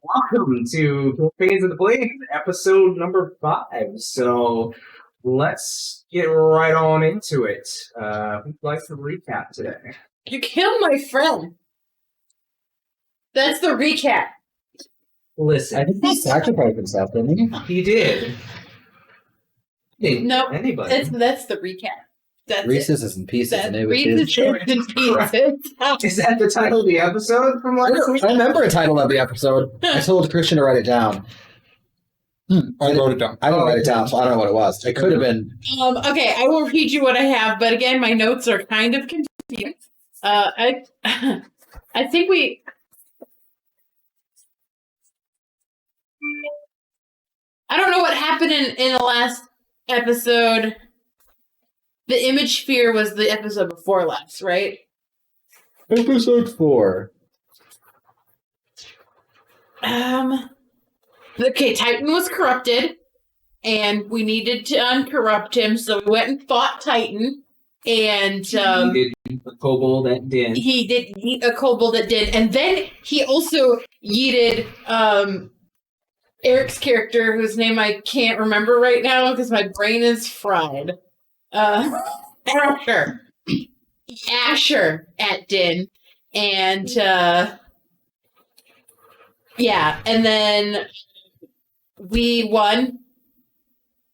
Welcome to Campaigns of the Blaize, episode number 5. So let's get right on into it. Who'd like to recap today? You killed my friend. That's the recap. Listen, I think he sacrificed himself, didn't he? he did. No, Anybody? that's the recap. That's Reese's is in pieces, and it was Reese's his. is in pieces. Is that the title of the episode from last week? I remember a title of the episode. I told Christian to write it down. I wrote it down. I didn't write it down, so I don't know what it was. It could have been. Okay, I will read you what I have, but again, my notes are kind of confused. I think we. I don't know what happened in the last episode. The image sphere was the episode before last, right? Episode 4. Okay, Titan was corrupted, and we needed to uncorrupt him, so we went and fought Titan, and He did the kobold that did. he did yeet a kobold that did, and then he also yeeted Eric's character, whose name I can't remember right now because my brain is fried. Asher at Din, and yeah, and then we won,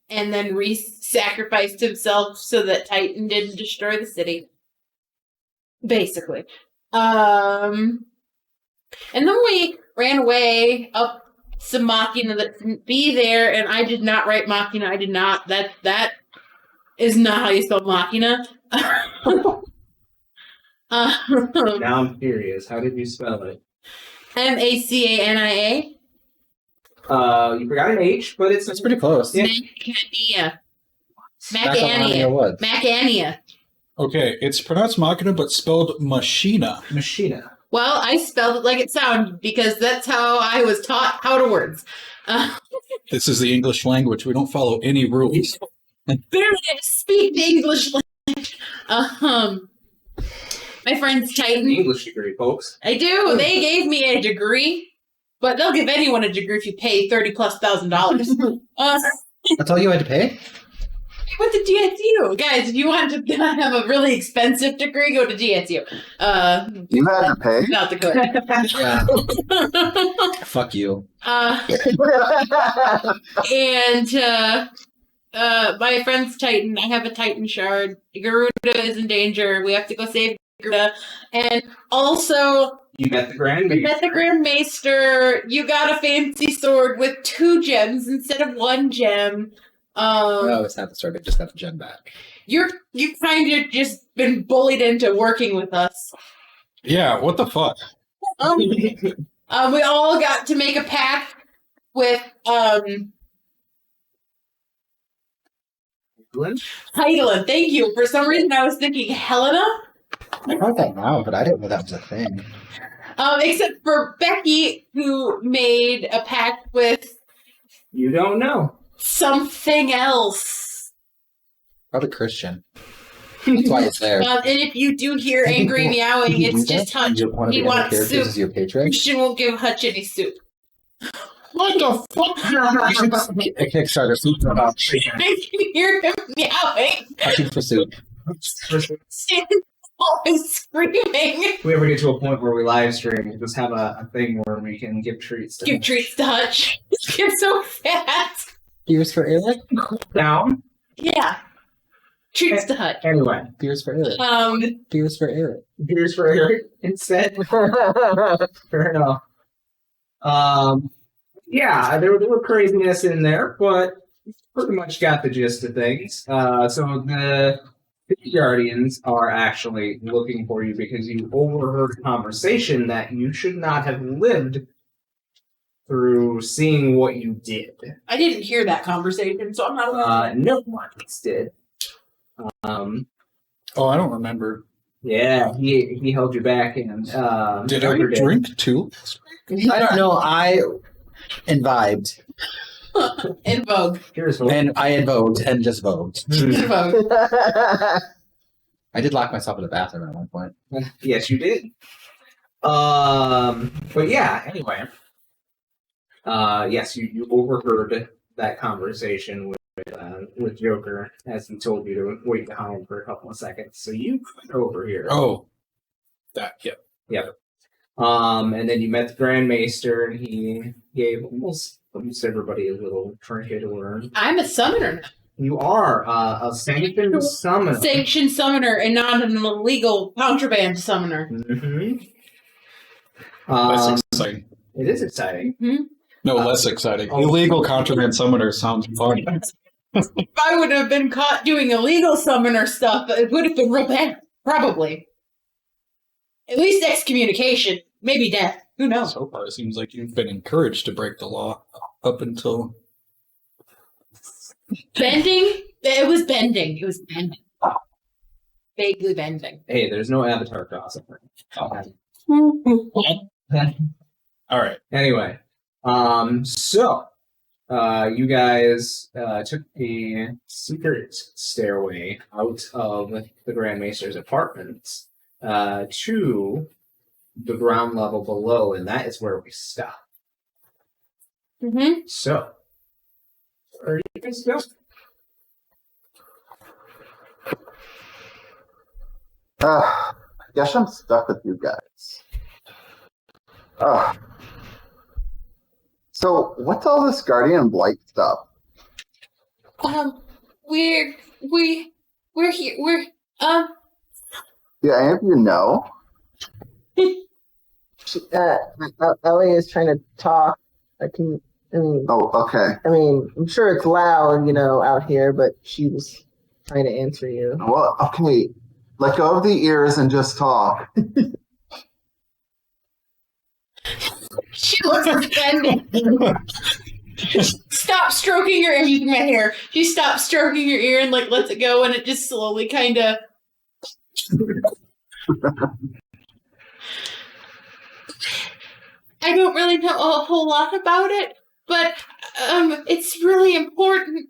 and then Reese sacrificed himself so that Titan didn't destroy the city. Basically. And then we ran away up some Machina that couldn't be there, and I did not write Machina. I did not. That is not how you spell Machina. Now I'm curious. How did you spell it? Macania. You forgot an H, but That's pretty close. Yeah. Macania. What? Macania. Okay, it's pronounced machina, but spelled machina. Machina. Well, I spelled it like it sounded because that's how I was taught how to words. This is the English language. We don't follow any rules. There it is. Speak the English language. My friend's Titan. English degree, folks. I do. They gave me a degree, but they'll give anyone a degree if you pay $30,000+. That's all you had to pay? I went to GSU. Guys, if you want to have a really expensive degree, go to GSU. You had to pay? South Dakota. Yeah. Fuck you. And my friend's Titan. I have a Titan shard. Garuda is in danger. We have to go save Garuda. And also, You met the Grand we Master. met the Grand Maester. You got a fancy sword with 2 gems instead of 1 gem. No, it's not the sword. I just got the gem back. You kind of just been bullied into working with us. Yeah, what the fuck? We all got to make a pact with Heidelin. Thank you. For some reason, I was thinking Helena. I heard that now, but I didn't know that was a thing. Except for Becky, who made a pact with You don't know. something else. Probably Christian. That's why it's there. And if you do hear angry meowing, it's just Hutch. One of He the other wants characters soup. is your patron. Christian won't give Hutch any soup. What the fuck? A Kickstarter soup about I can hear him meowing. touching for soup. Stan's always screaming. If we ever get to a point where we live stream, we'll just have a thing where we can give treats to Give treats to Hutch. He's so fat. Beers for Eric? down. Yeah. Treats to Hutch. Anyway, Beers for Eric. Beers for Eric. here's for Eric instead. Fair enough. Yeah, there were craziness in there, but pretty much got the gist of things. So the Guardians are actually looking for you because you overheard a conversation that you should not have lived through seeing what you did. I didn't hear that conversation, so I'm not. No one did. Oh, I don't remember. Yeah, he held you back and Did I drink too? I don't know. I imbibed. In Vogue. Here's what. And I invoked and just vogued. In Vogue. I did lock myself in the bathroom at one point. Yes, you did. But yeah, anyway. yes, you overheard that conversation with Joker as he told you to wait behind for a couple of seconds. So you could overhear. Oh, that, yeah. Yep. And then you met the Grand Maester, and he gave almost everybody a little trinket to learn. I'm a summoner now. You are a sanctioned summoner. Sanctioned summoner and not an illegal contraband summoner. Mm-hmm. That's exciting. It is exciting. Mm-hmm. No, less exciting. Oh. Illegal contraband summoner sounds fun. If I would have been caught doing illegal summoner stuff, it would have been real bad. Probably. At least excommunication. Maybe death. Who knows? So far, it seems like you've been encouraged to break the law up until... Bending? It was bending. It was bending. Vaguely bending. Hey, there's no avatar crossover. All right. Anyway, so you guys took a secret stairway out of the Grand Maester's apartments to the ground level below, and that is where we stop. Mm-hmm. So, where are you guys going? I guess I'm stuck with you guys. So, what's all this Guardian Blight stuff? We're here. Do any of you know? Ellie is trying to talk. I mean, Oh, okay. I'm sure it's loud, out here, but she was trying to answer you. Well, okay. Let go of the ears and just talk. She looks offended. Stop stroking your ear. I'm using my hair. She stops stroking your ear and lets it go, and it just slowly kind of. I don't really know a whole lot about it, but it's really important.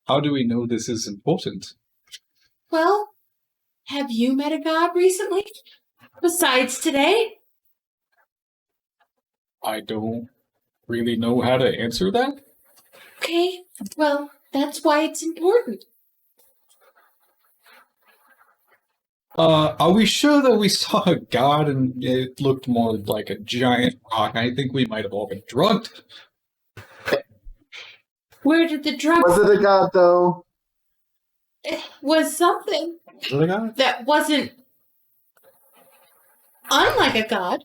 How do we know this is important? Well, have you met a god recently? Besides today? I don't really know how to answer that. Okay, well, that's why it's important. Are we sure that we saw a god and it looked more like a giant rock? I think we might have all been drugged. Where did the drug... Was it a god, though? It was something Was it a god? that wasn't unlike a god.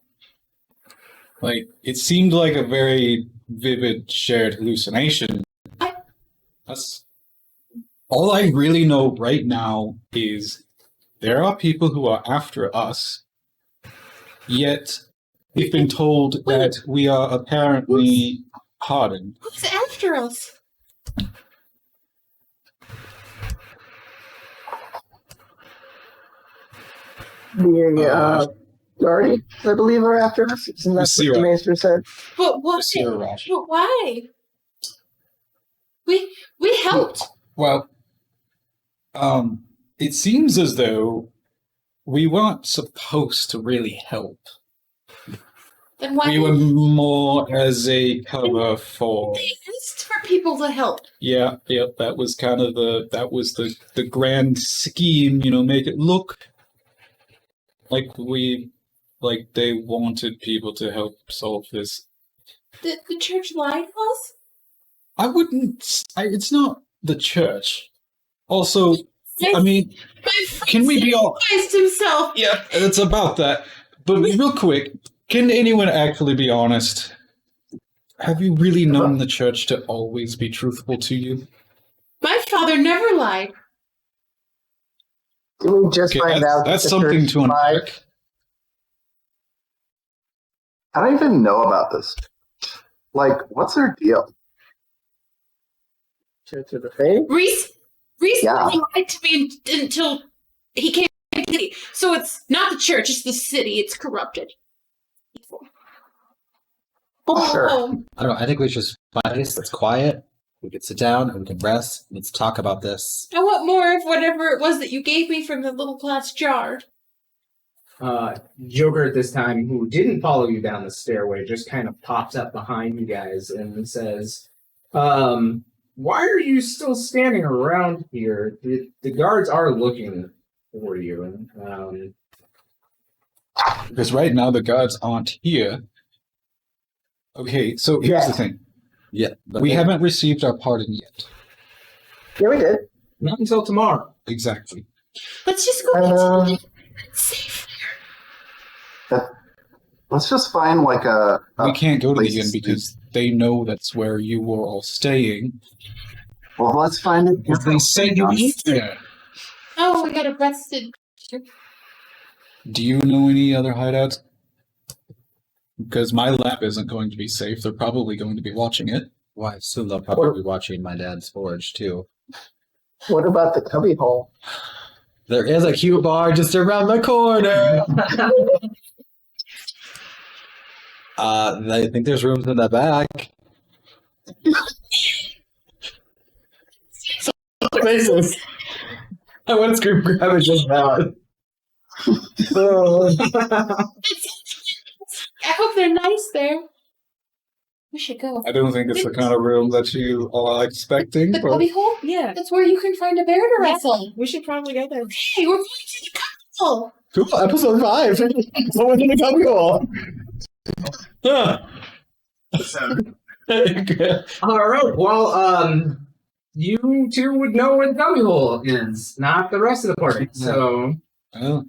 Like, it seemed like a very vivid shared hallucination. That's... All I really know right now is there are people who are after us, yet we've been told that we are apparently hardened. Who's after us? The Guardians, I believe, are after us. Isn't that what the Maester said? But what? But why? We helped. Well, it seems as though we weren't supposed to really help. Then why? We were more as a cover for... They asked for people to help. Yeah, that was kind of the grand scheme, make it look like they wanted people to help solve this. The church lied to us? I wouldn't... it's not the church. Also, My can we be all... Christ himself. Yeah, it's about that. But real quick, can anyone actually be honest? Have you really known the church to always be truthful to you? My father never lied. Did we just find out that's that the something church to lied? unpack. I don't even know about this. Like, what's their deal? Church of the Faith? Reese Yeah. lied to me until he came to the city. So it's not the church, it's the city. It's corrupted. Sure. I don't know. I think we should just find a place that's quiet. We can sit down and we can rest. Let's talk about this. I want more of whatever it was that you gave me from the little glass jar. Joker at this time, who didn't follow you down the stairway, just kind of pops up behind you guys and says, why are you still standing around here? The guards are looking for you. Because right now the guards aren't here. Okay, so here's the thing. Yeah. but We they- haven't received our pardon yet. Yeah, we did. Not until tomorrow. Exactly. Let's just go get something safe. Let's just find like a We can't go to the place inn to sleep. because they know that's where you were all staying. Well, let's find it. Because they said you eat there. Oh, we got arrested. Do you know any other hideouts? Because my lab isn't going to be safe. They're probably going to be watching it. Well, I assume they'll probably be watching my dad's forge, too. What about the Cubby Hole? There is a cute bar just around the corner! I think there's rooms in the back. Faces. I want to scream grab it just now. I hope they're nice there. We should go. I don't think it's the kind of room that you are expecting. The but Cubby Hole? Yeah, That's where you can find a bear to wrestle. we should probably go there. Hey, we're going to the Cubby Hole. Cool, episode 5. Someone's in the Cubby Hole. All right. Well, you two would know where the Cubby Hole is, not the rest of the party. So, Oh,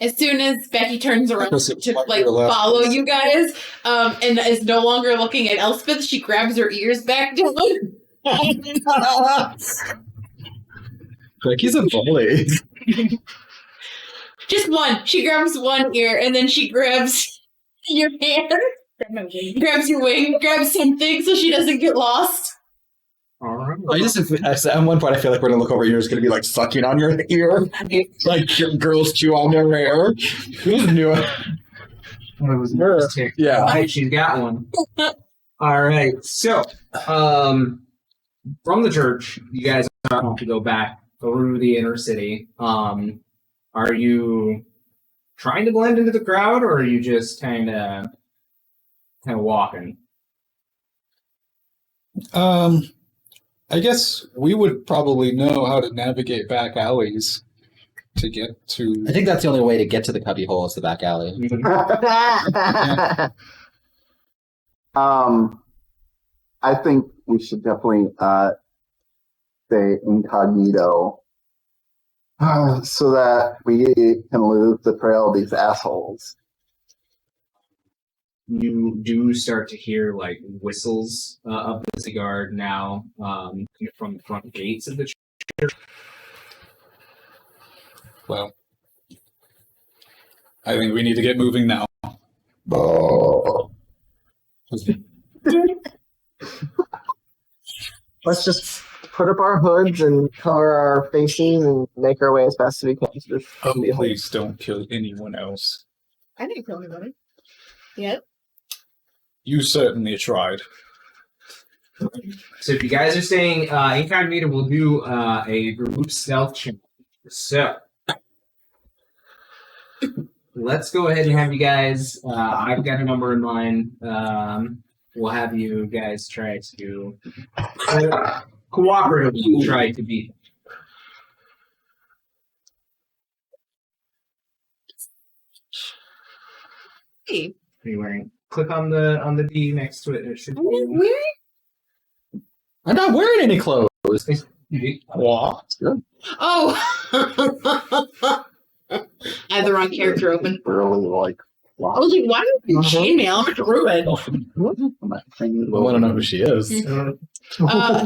As soon as Becky turns around Because it to might be like the last follow place. you guys, and is no longer looking at Elspeth, she grabs her ears back down. Like he's a bully. Just one. She grabs one ear, and then she grabs your hand, grabs your wing, grabs something so she doesn't get lost. all right. At one point, I feel like we're gonna look over here. It's gonna be like sucking on your ear, like girls chew on their hair. Who knew it? Well, it was nervous tick. Yeah. Right, she's got one. All right. So, from the church, you guys are going to go back through the inner city. Are you trying to blend into the crowd, or are you just kind of walking? I guess we would probably know how to navigate back alleys to get to. I think that's the only way to get to the Cubby Hole is the back alley. I think we should definitely stay incognito so that we can lose the trail of these assholes. You do start to hear like whistles of the city guard now from the front gates of the church. Well, I think we need to get moving now. Oh. Let's just put up our hoods and cover our faces and make our way as fast as we can to this Cubby Hole. Please don't kill anyone else. I didn't kill anybody. Yep. You certainly tried. So if you guys are staying incognito, we'll do a group stealth challenge. So let's go ahead and have you guys. I've got a number in mind. We'll have you guys try to cooperatively try to beat. Hey, Are you wearing? Click on the D next to it. It should be. I'm not wearing any clothes. What? oh! I had the wrong character open. Really like. I was like, why are you chainmail? I'm gonna ruin. I want to know who she is.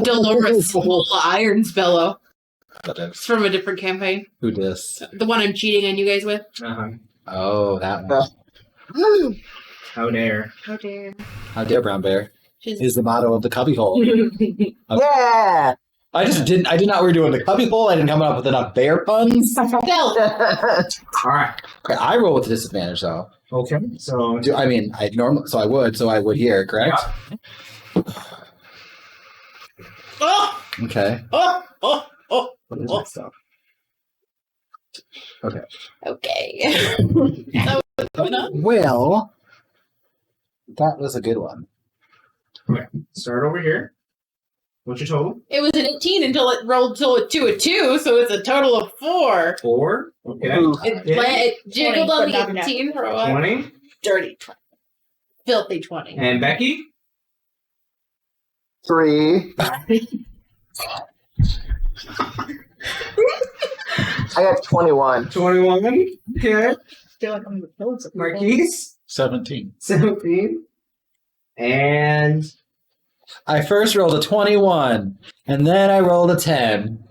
Dolores Irons Bellow. That is. It's from a different campaign. Who dis? The one I'm cheating on you guys with. Uh-huh. Oh, that one. How dare? How dare. How dare Brown Bear She's is the motto of the Cubby Hole. Yeah! I did not know we were doing the Cubby Hole. I didn't come up with enough bear puns. stealth. All right. Okay, I roll with disadvantage though. Okay. So I would here, correct? Oh! Okay. Oh! Oh! Oh! What is Oh. my stuff? Okay. So what's going on? Well, that was a good one. Start over here. What's your total? It was an 18 until it rolled to a 2, so it's a total of 4. 4. Okay. Ooh. It jiggled 20, on but not the enough. 18 for a while. 20. Dirty 20. Filthy 20. And Becky? 3. I got 21. 21. Okay. I feel like I'm the pills. Marquies? 17. 17. And I first rolled a 21, and then I rolled a 10.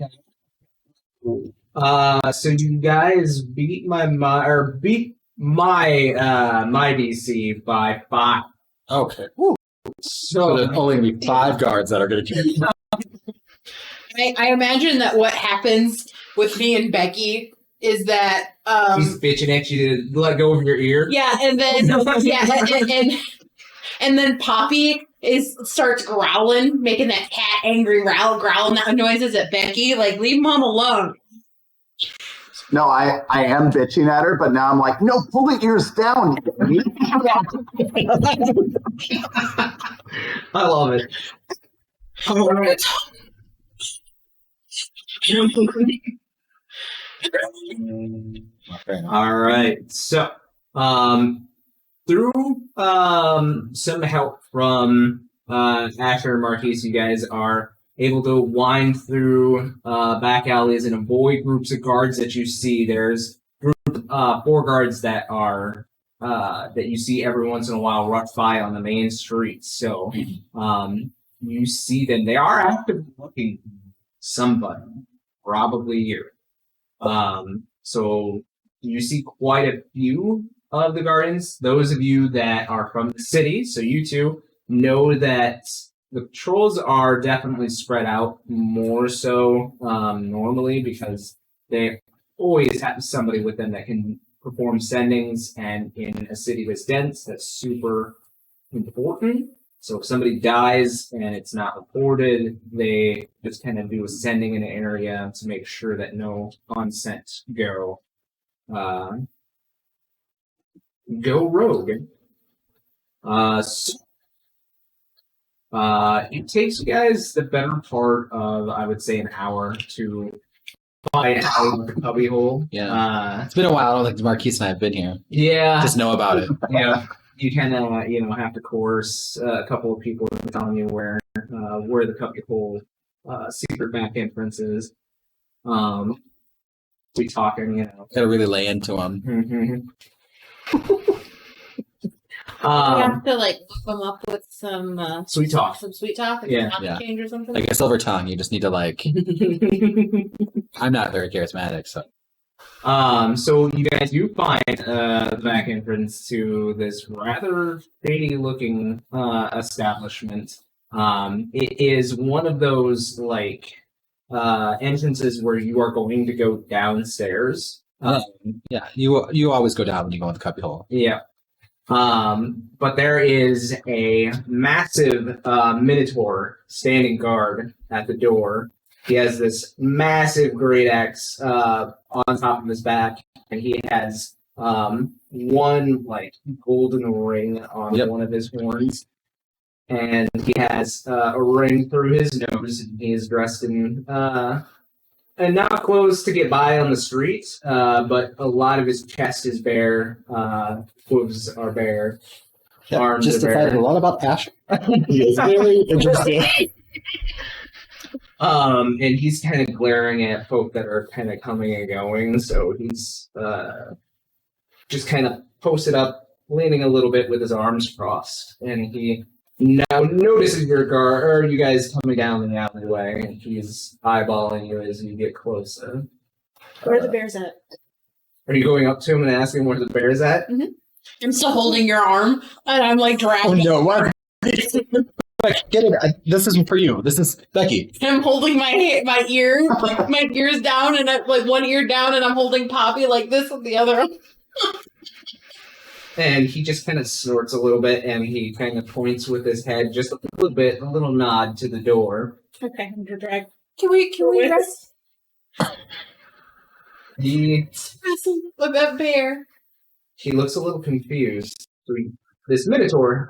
so you guys beat my DC by 5. Okay. Woo. So there's only going to be 5 guards that are going to do I imagine that what happens with me and Becky is that He's bitching at you to let go of your ear. yeah, and then and then Poppy starts growling, making that cat angry growling that noises at Becky. Like, leave Mom alone. No, I am bitching at her, but now I'm like, no, pull the ears down. I love it. All right. All right. So, through some help from Asher and Marquies, you guys are able to wind through back alleys and avoid groups of guards that you see. There's 4 guards that are that you see every once in a while rush by on the main streets. So, you see them. They are actively looking for somebody, probably you. So you see quite a few of the guardians. Those of you that are from the city, so you two know that the patrols are definitely spread out more so normally because they always have somebody with them that can perform sendings, and in a city that's dense, that's super important. So if somebody dies and it's not reported, they just kind of do a sending in an area to make sure that no unsent go rogue. It takes you guys the better part of, I would say, an hour to find out of the Cubby Hole. Yeah. It's been a while. I don't think Marquies and I have been here. Yeah. Just know about it. Yeah. You kind of, have to coerce a couple of people into telling you where the Cubby Hole secret back entrance is. We talking, Gotta really lay into them. Mm-hmm. We have to look them up with some Sweet talk. some sweet talk, and Yeah. yeah. Change or something. Like a silver tongue, you just need to I'm not very charismatic, so. So you guys do find the back entrance to this rather shady looking establishment. It is one of those entrances where you are going to go downstairs. Yeah, you always go down when you go in the Cubby Hole. Yeah. But there is a massive Minotaur standing guard at the door. He has this massive great axe on top of his back, and he has one golden ring on one of his horns, and he has a ring through his nose. And he is dressed in not clothes to get by on the street, but a lot of his chest is bare, hooves are bare, arms just are bare. decided a lot about Asher. It's very interesting. And he's kind of glaring at folk that are kind of coming and going, so he's just kind of posted up, leaning a little bit with his arms crossed, and he now notices you guys coming down the alleyway, and he's eyeballing you as you get closer. Where are the bears at? Are you going up to him and asking where the bear's at? I'm still holding your arm, and I'm Oh dragging. no, what? Get it. This isn't for you. This is Becky. I'm holding my ear, my ears down, and one ear down, and I'm holding Poppy like this with the other. And he just kind of snorts a little bit, and he kind of points with his head just a little bit, a little nod to the door. Okay, I'm gonna drag. Can we rest? Messing with that bear. He looks a little confused. This Minotaur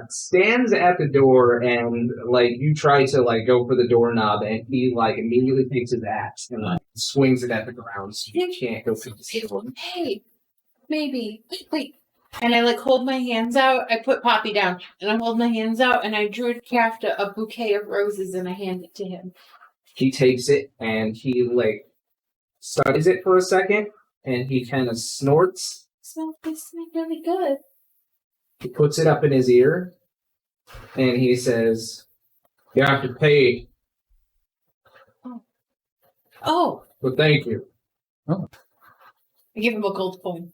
stands at the door, and like you try to like go for the doorknob, and he like immediately takes his axe and like swings it at the ground. So you can't go through the door. Hey, maybe. Wait. And I like hold my hands out. I put Poppy down, and I hold my hands out, and I drew craft a bouquet of roses, and I hand it to him. He takes it and he like studies it for a second, and he kind of snorts. This smells really good. He puts it up in his ear, and he says, "You have to pay, Oh, but thank you." I give him a gold coin.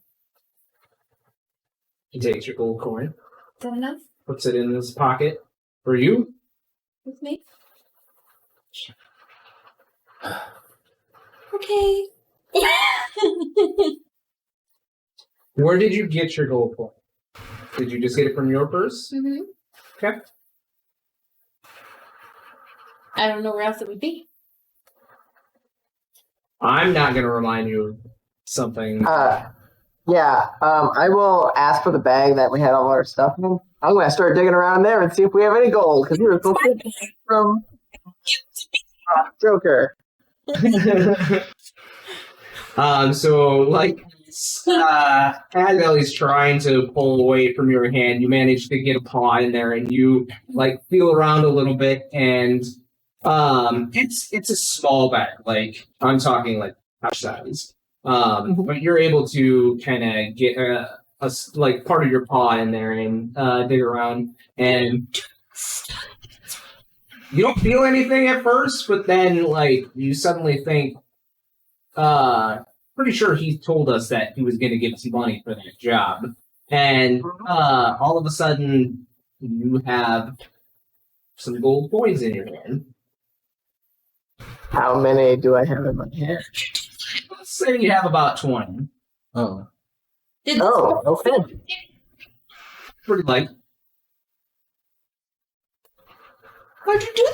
He takes your gold coin, Is that enough? puts it in his pocket. For you? With me? Okay. Where did you get your gold coin? Did you just get it from your purse? Mm-hmm. Okay. I don't know where else it would be. I'm not going to remind you of something. Yeah, I will ask for the bag that we had all our stuff in. I'm going to start digging around there and see if we have any gold, because we were supposed to get it from Joker. So, like, as Ellie's trying to pull away from your hand, you manage to get a paw in there, and you, like, feel around a little bit, and it's a small bag. Like, I'm talking, like, pouch size. But you're able to kind of get like part of your paw in there and dig around, and you don't feel anything at first, but then like you suddenly think, pretty sure he told us that he was going to give us money for that job, and all of a sudden you have some gold coins in your hand. How many do I have in my hand? Let's say you have about 20. Oh. Oh, okay. Pretty light. Why'd you do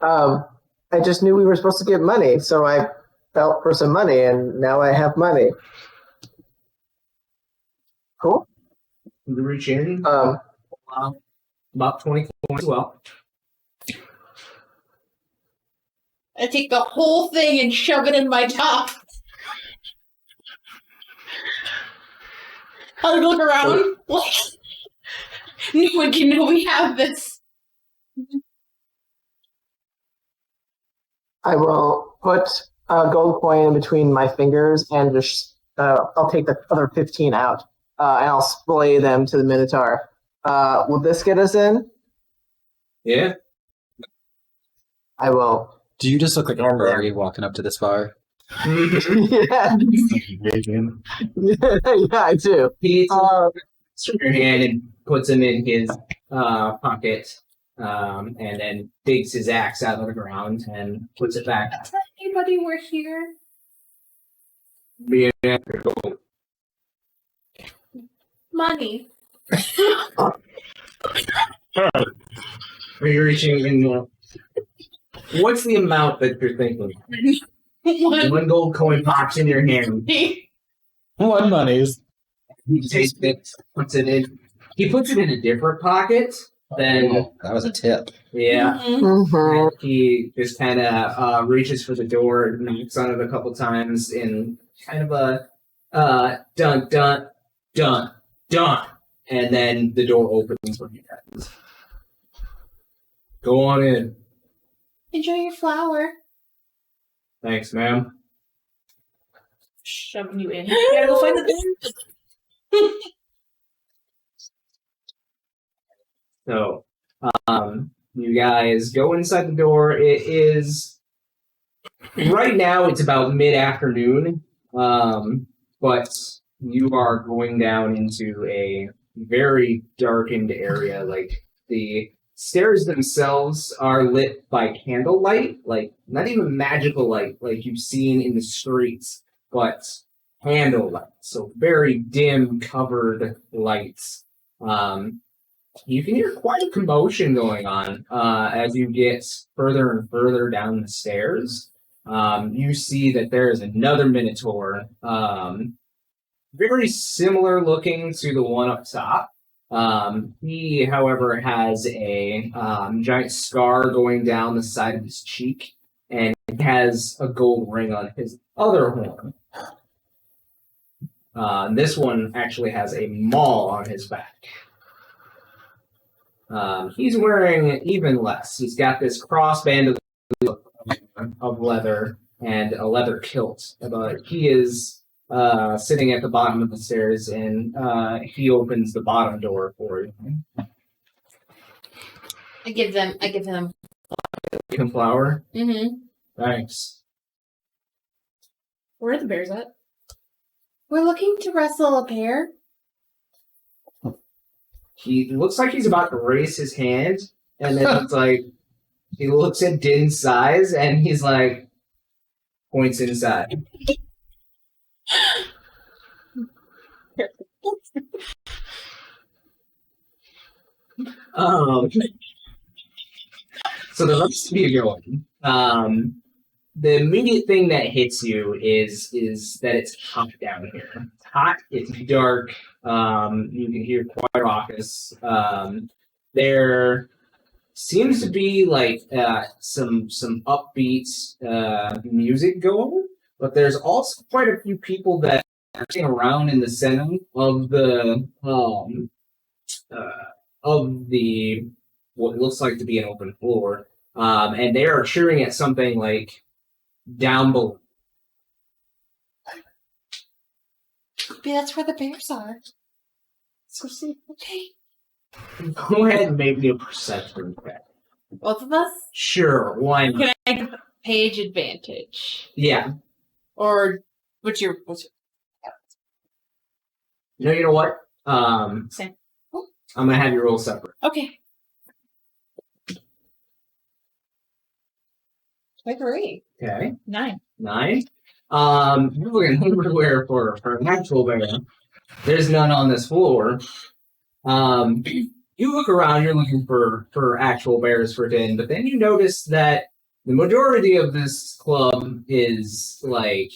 that? I just knew we were supposed to get money, so I felt for some money, and now I have money. Cool. You reach in, about 20 coins as well. I take the whole thing and shove it in my top. I look around, like, no one can know we have this. I will put a gold coin in between my fingers and just, I'll take the other 15 out, and I'll splay them to the Minotaur. Will this get us in? Yeah. I will. Do you just look like a Ferrari walking up to this bar? Yeah. Yeah, I do. He takes from your hand and puts him in his pocket, and then digs his axe out of the ground and puts it back. Does anybody were here? Yeah. Money. Are you reaching in? What's the amount that you're thinking? One gold coin pops in your hand. One monies. He takes it, puts it in. He puts it in a different pocket. Then That was a tip. yeah. Mhm. And he just kind of reaches for the door, knocks on it a couple times in kind of a dun dun dun dun, and then the door opens for you guys. Go on in. Enjoy your flower. Thanks, ma'am. Shoving you in. You gotta go find the bin. So, you guys go inside the door. It is right now. It's about mid-afternoon, but you are going down into a very darkened area. Like the stairs themselves are lit by candlelight, like not even magical light like you've seen in the streets, but candlelight. So very dim, covered lights. You can hear quite a commotion going on as you get further and further down the stairs. you see that there is another Minotaur, very similar looking to the one up top. He, however, has a giant scar going down the side of his cheek, and has a gold ring on his other horn. This one actually has a maul on his back. He's wearing even less. He's got this crossband of leather and a leather kilt. But he is sitting at the bottom of the stairs, and he opens the bottom door for you. I give him. Some flour. Mm-hmm. Thanks. Where are the bears at? We're looking to wrestle a pair. He looks like he's about to raise his hand, and then it's like he looks at Din's size, and he's like points inside. So the rest of you going. The immediate thing that hits you is that it's hot down here. It's hot. It's dark. You can hear quite raucous. There seems to be like some upbeat music going, but there's also quite a few people that are sitting around in the center of the what looks like to be an open floor, and they are cheering at something like down below. Maybe that's where the bears are. So see. Okay. Go ahead and make me a perception check. Both of us? Sure, why not? Can I give Paige advantage? Yeah. Or what's your No, you know what? Same. I'm gonna have you roll separate. Okay. 23. Okay. 9. 9. You're looking everywhere for an actual bear. There's none on this floor. You look around, you're looking for actual bears for Din, but then you notice that the majority of this club is like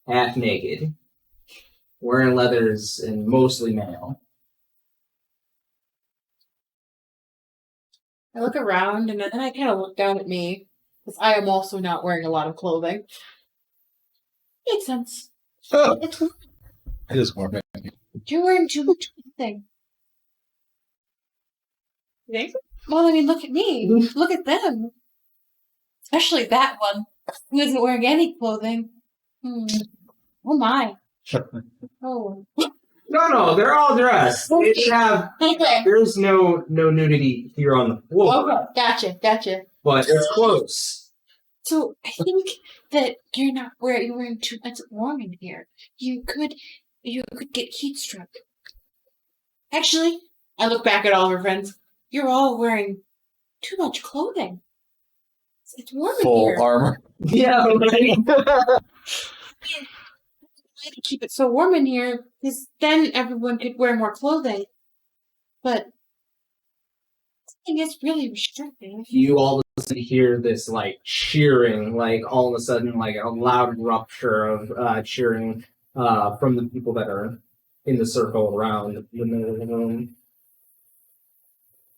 half naked, wearing leathers and mostly male. I look around and then I kind of look down at me because I am also not wearing a lot of clothing. Makes sense. Oh, It's, it is warm. you're wearing too much clothing. You think so? Well, I mean, look at me. Look at them. Especially that one who isn't wearing any clothing. Oh my. Oh. No, they're all dressed. They have. Okay. There's no nudity here on the floor, Okay. Gotcha. but it's close. So I think that you're wearing too much warm in here. You could get heat stroke. Actually, I look back at all of her friends. You're all wearing too much clothing. It's warm in Full here. armor. Yeah, right. I had to keep it so warm in here because then everyone could wear more clothing. But I think it's really restrictive. You all of a sudden hear this like cheering, like all of a sudden like a loud rupture of cheering from the people that are in the circle around the middle of the room.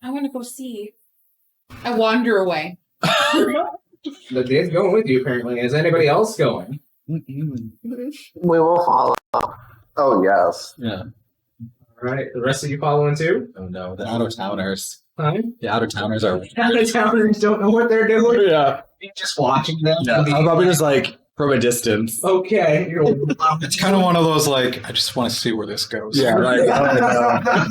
I want to go see. I wander away. The kid's going with you apparently. Is anybody else going? We will follow. Oh, yes. Yeah. Alright, the rest of you following too? Oh no, the out of towners. Huh? The out of towners are. Out of towners don't know what they're doing. Yeah. You're just watching them. Yeah. I'm probably just like from a distance. Okay. It's kind of one of those like I just want to see where this goes. Yeah, right.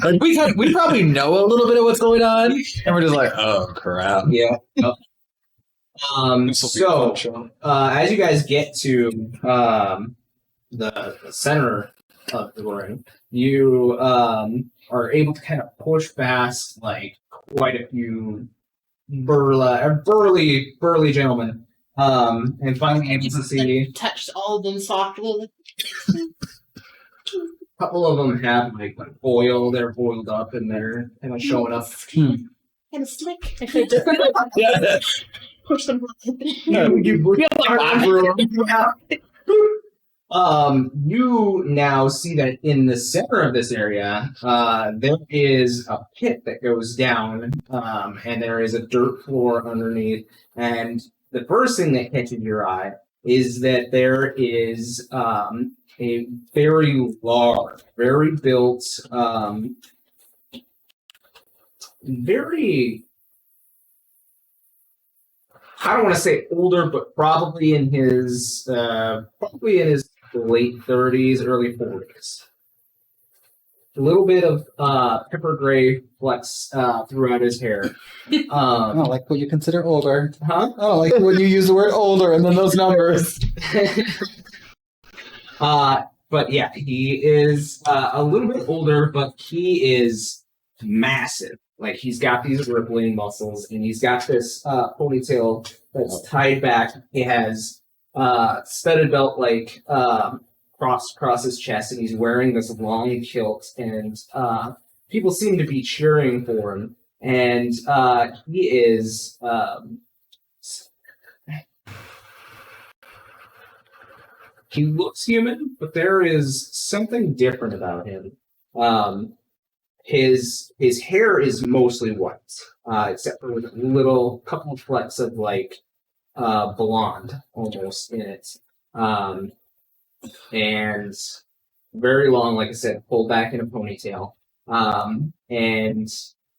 Like we probably know a little bit of what's going on, and we're just like, oh crap. Yeah. This will be a fun show. As you guys get to the center of the room, you are able to kind of push past like quite a few burly gentlemen, and finally able to see Touched all of them softly. a couple of them have like oil. They're oiled up and they're kind of showing up. Kind of slick. If they did, Yeah. Push them. You now see that in the center of this area, there is a pit that goes down, and there is a dirt floor underneath. And the first thing that catches your eye is that there is a very large, very built, very, I don't want to say older, but probably in his late 30s, early 40s. A little bit of pepper gray flecks throughout his hair. I don't like what you consider older. Huh? I don't like when you use the word older and then those numbers. But yeah, he is a little bit older, but he is massive. Like, he's got these rippling muscles, and he's got this ponytail that's tied back. He has studded belt, like, across his chest, and he's wearing this long kilt, and people seem to be cheering for him. And he is... he looks human, but there is something different about him. His hair is mostly white, except for with a little couple of flecks of like blonde almost in it, and very long, like I said, pulled back in a ponytail. And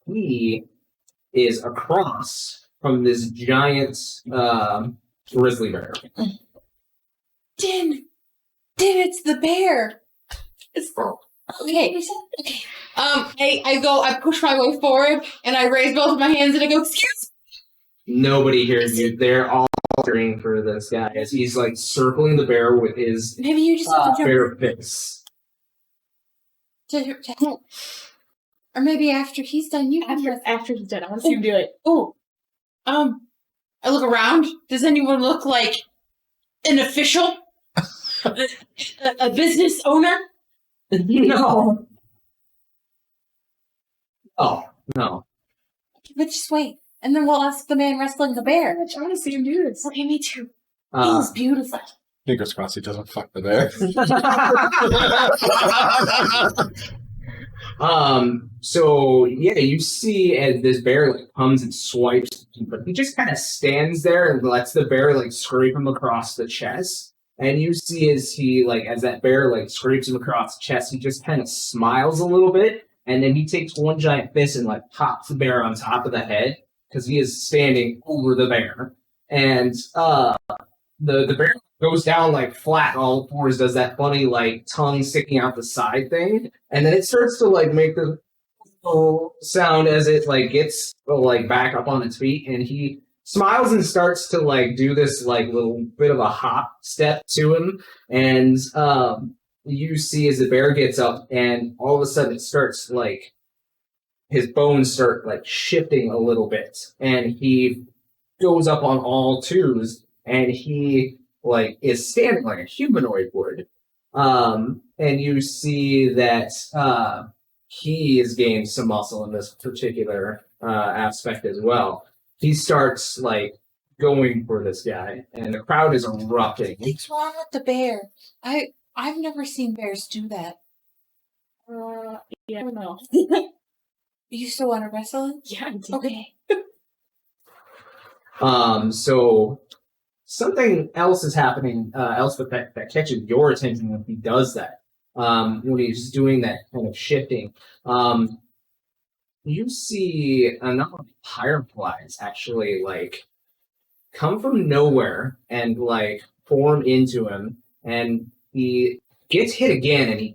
he is across from this giant grizzly bear. Din, it's the bear. It's okay. I push my way forward and I raise both of my hands and I go, excuse me. Nobody hears you. They're all cheering for this guy as he's like circling the bear with his Maybe you just have to bear fists. to help. Or maybe after he's done, you After he's done, I want to see him do it. Oh, I look around. Does anyone look like an official? a business owner? No. Oh, no. But just wait, and then we'll ask the man wrestling the bear. I want to see him do this. Okay, me too. Uh, He's beautiful. Fingers crossed he doesn't fuck the bear. So yeah, you see as this bear like comes and swipes, but he just kind of stands there and lets the bear like scrape him across the chest. And you see as that bear like scrapes him across the chest, he just kind of smiles a little bit, and then he takes one giant fist and like pops the bear on top of the head because he is standing over the bear. And the bear goes down like flat on all fours, does that funny like tongue sticking out the side thing, and then it starts to like make the sound as it like gets like back up on its feet, and he smiles and starts to like do this like little bit of a hop step to him, and you see as the bear gets up, and all of a sudden it starts like his bones start like shifting a little bit, and he goes up on all twos, and he like is standing like a humanoid would, and you see that he has gained some muscle in this particular aspect as well. He starts like going for this guy, and the crowd is erupting. What's wrong with the bear? I've never seen bears do that. Yeah, I don't know. You still want to wrestle him? Yeah, I do. Okay. So something else is happening, Elspeth, that catches your attention when he does that. When he's doing that kind of shifting. You see a number of fireflies actually like come from nowhere and like form into him, and he gets hit again, and he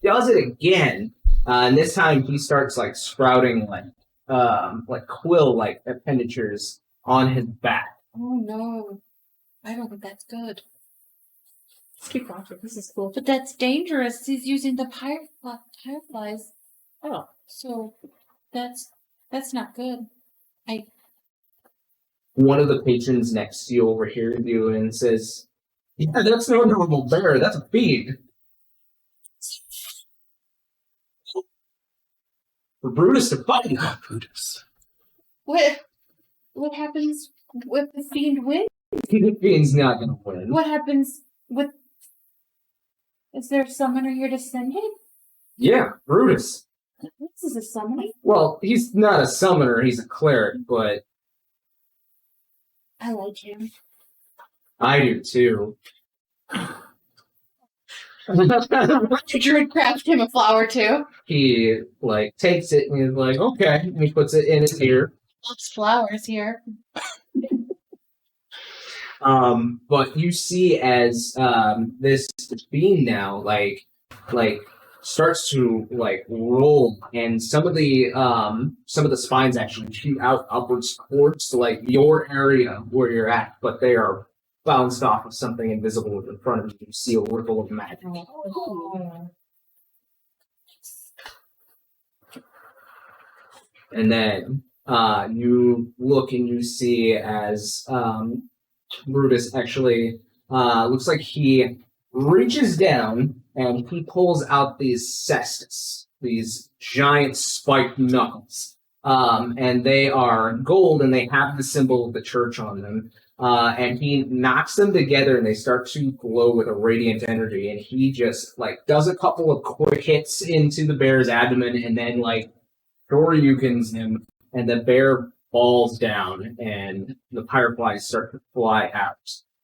does it again, and this time he starts like sprouting like quill like appendagers on his back. Oh no. I don't think that's good. Let's keep watching. This is cool. But that's dangerous. He's using the fireflies. Oh. So that's not good. One of the patrons next to you overhears you and says, "Yeah, that's no normal bear. That's a fiend. For Brutus to fight." Brutus. What happens With the fiend win? The fiend's not gonna win. What happens with... Is there a summoner here to send him? Yeah, Brutus. This is a summoner? Well, he's not a summoner, he's a cleric, but I like him. I do too. Druid craft him a flower too. He, like, takes it and he's like, okay, and he puts it in his ear. Lots of flowers here. But you see as this beam now, like starts to like roll, and some of the spines actually shoot out upwards towards like your area where you're at, but they are bounced off of something invisible in front of you. You see a ripple of magic. And then you look and you see as Brutus actually looks like he reaches down and he pulls out these cestus, these giant spiked knuckles. And they are gold and they have the symbol of the church on them. And he knocks them together and they start to glow with a radiant energy. And he just like does a couple of quick hits into the bear's abdomen and then like Shoryukens him, and the bear falls down and the fireflies start to fly out.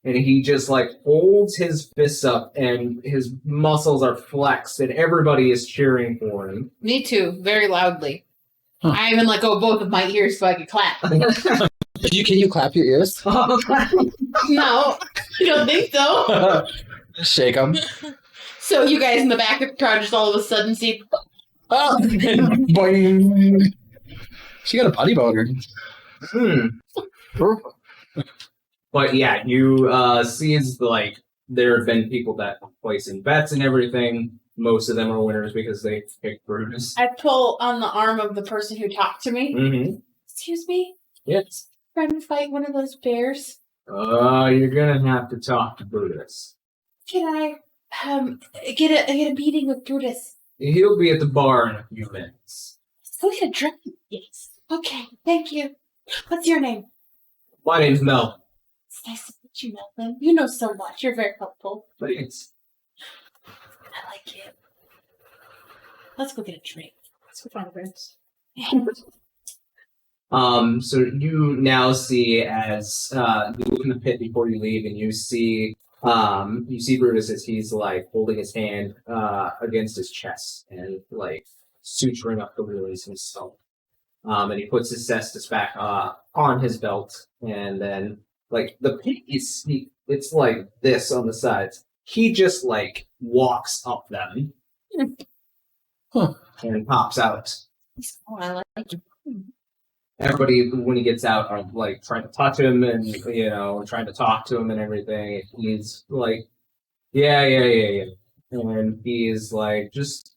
And he just like holds his fists up and his muscles are flexed and everybody is cheering for him. Me too, very loudly. I even let go of both of my ears so I could clap. Can you clap your ears? No, I don't think so. Shake them. So you guys in the back of the car just all of a sudden see... Oh, boing. She got a putty boner. But yeah, you see it's like there have been people that are placing bets and everything. Most of them are winners because they picked Brutus. I pull on the arm of the person who talked to me. Mm-hmm. Excuse me? Yes. Trying to fight one of those bears? You're gonna have to talk to Brutus. Can I get a meeting with Brutus? He'll be at the bar in a few minutes. So we should drink. Yes. Okay, thank you. What's your name? My name's Mel. It's nice to meet you, Melvin. You know so much. You're very helpful. Thanks. I like it. Let's go get a drink. Let's go find a bench. So you now see as you look in the pit before you leave, and you see Brutus as he's like holding his hand against his chest and like suturing up the wounds himself. And he puts his cestus back on his belt, and then like the pit is it's like this on the sides. He just like walks up them and pops out. Oh, I like it. Everybody, when he gets out, are like trying to touch him and trying to talk to him and everything. He's like, yeah, and he's like, just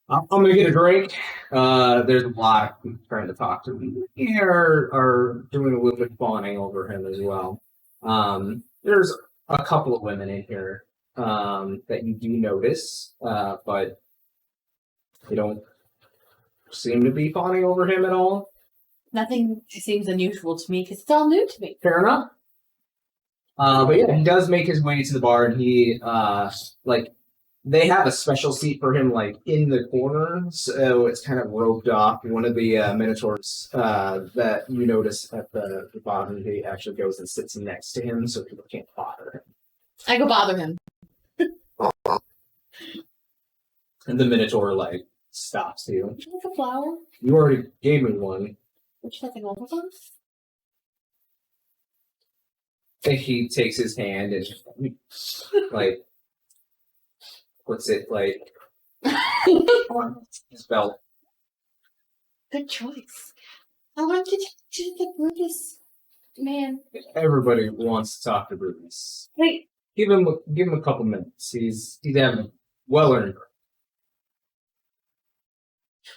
I'm gonna get a drink. There's a lot of people trying to talk to him. Are doing a little bit fawning over him as well. There's a couple of women in here that you do notice, but they don't seem to be fawning over him at all. Nothing seems unusual to me because it's all new to me. Fair enough. But yeah, he does make his way to the bar, and he they have a special seat for him like in the corner, so it's kind of roped off. One of the minotaurs that you notice at the bottom, he actually goes and sits next to him, so people can't bother him. I go bother him. And the minotaur like stops you. Would you like a flower? You already gave me one. Would you like an old one? And he takes his hand and like puts it like on his belt. Good choice. I want to talk to the Brutus man. Everybody wants to talk to Brutus. Wait, Give him a couple minutes. He's having a well-earned break.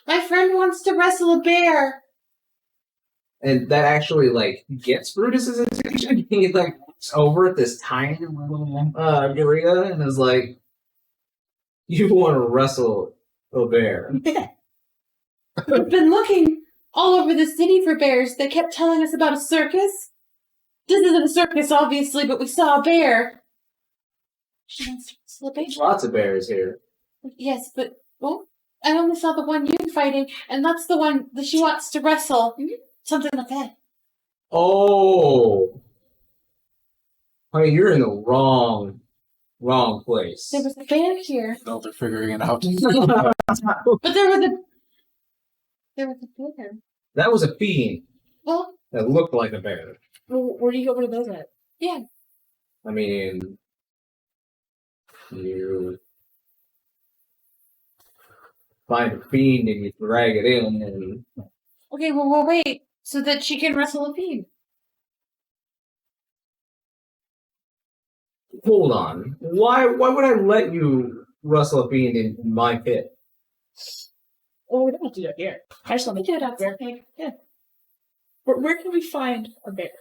my friend wants to wrestle a bear. And that actually like gets Brutus's attention. He like looks over at this tiny little area and is like, "You want to wrestle a bear?" We've been looking all over the city for bears. They kept telling us about a circus. This isn't a circus, obviously, but we saw a bear. She wants to wrestle a bear. There's lots of bears here. Yes, but well, I only saw the one you're fighting, and that's the one that she wants to wrestle. Something like that. Oh. Honey, you're in the wrong place. There was a bear here, No, they're figuring it out. but there was a bear. That was a fiend Well, that looked like a bear. Where do you go over to those at? yeah. I mean, you find a fiend and you drag it in, and Okay, well, we'll wait so that she can wrestle a fiend. hold on. Why would I let you wrestle a fiend in my pit? Oh, we don't have to do it here. I just want to do it out there. Yeah. Where can we find a bear? In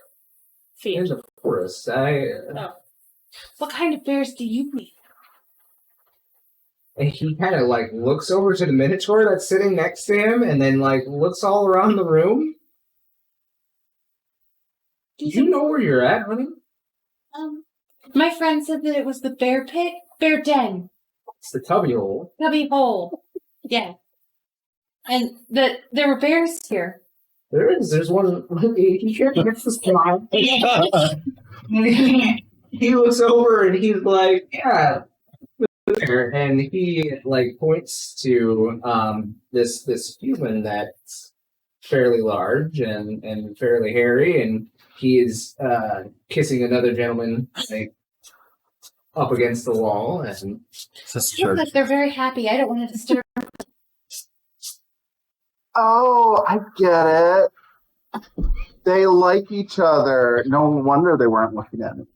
Fiend. the forest. What kind of bears do you mean? And he kind of like looks over to the minotaur that's sitting next to him, and then like looks all around the room. Do you know where you're at, honey? My friend said that it was the bear pit, bear den, It's the Cubby Hole. Cubby Hole. Yeah. And that there were bears here. There is. There's one. He looks over and he's like, "Yeah." There. And he like points to this human that's fairly large and fairly hairy, and he is kissing another gentleman like up against the wall, and That's Look like they're very happy. I don't want to disturb. Oh, I get it. They like each other. No wonder they weren't looking at me.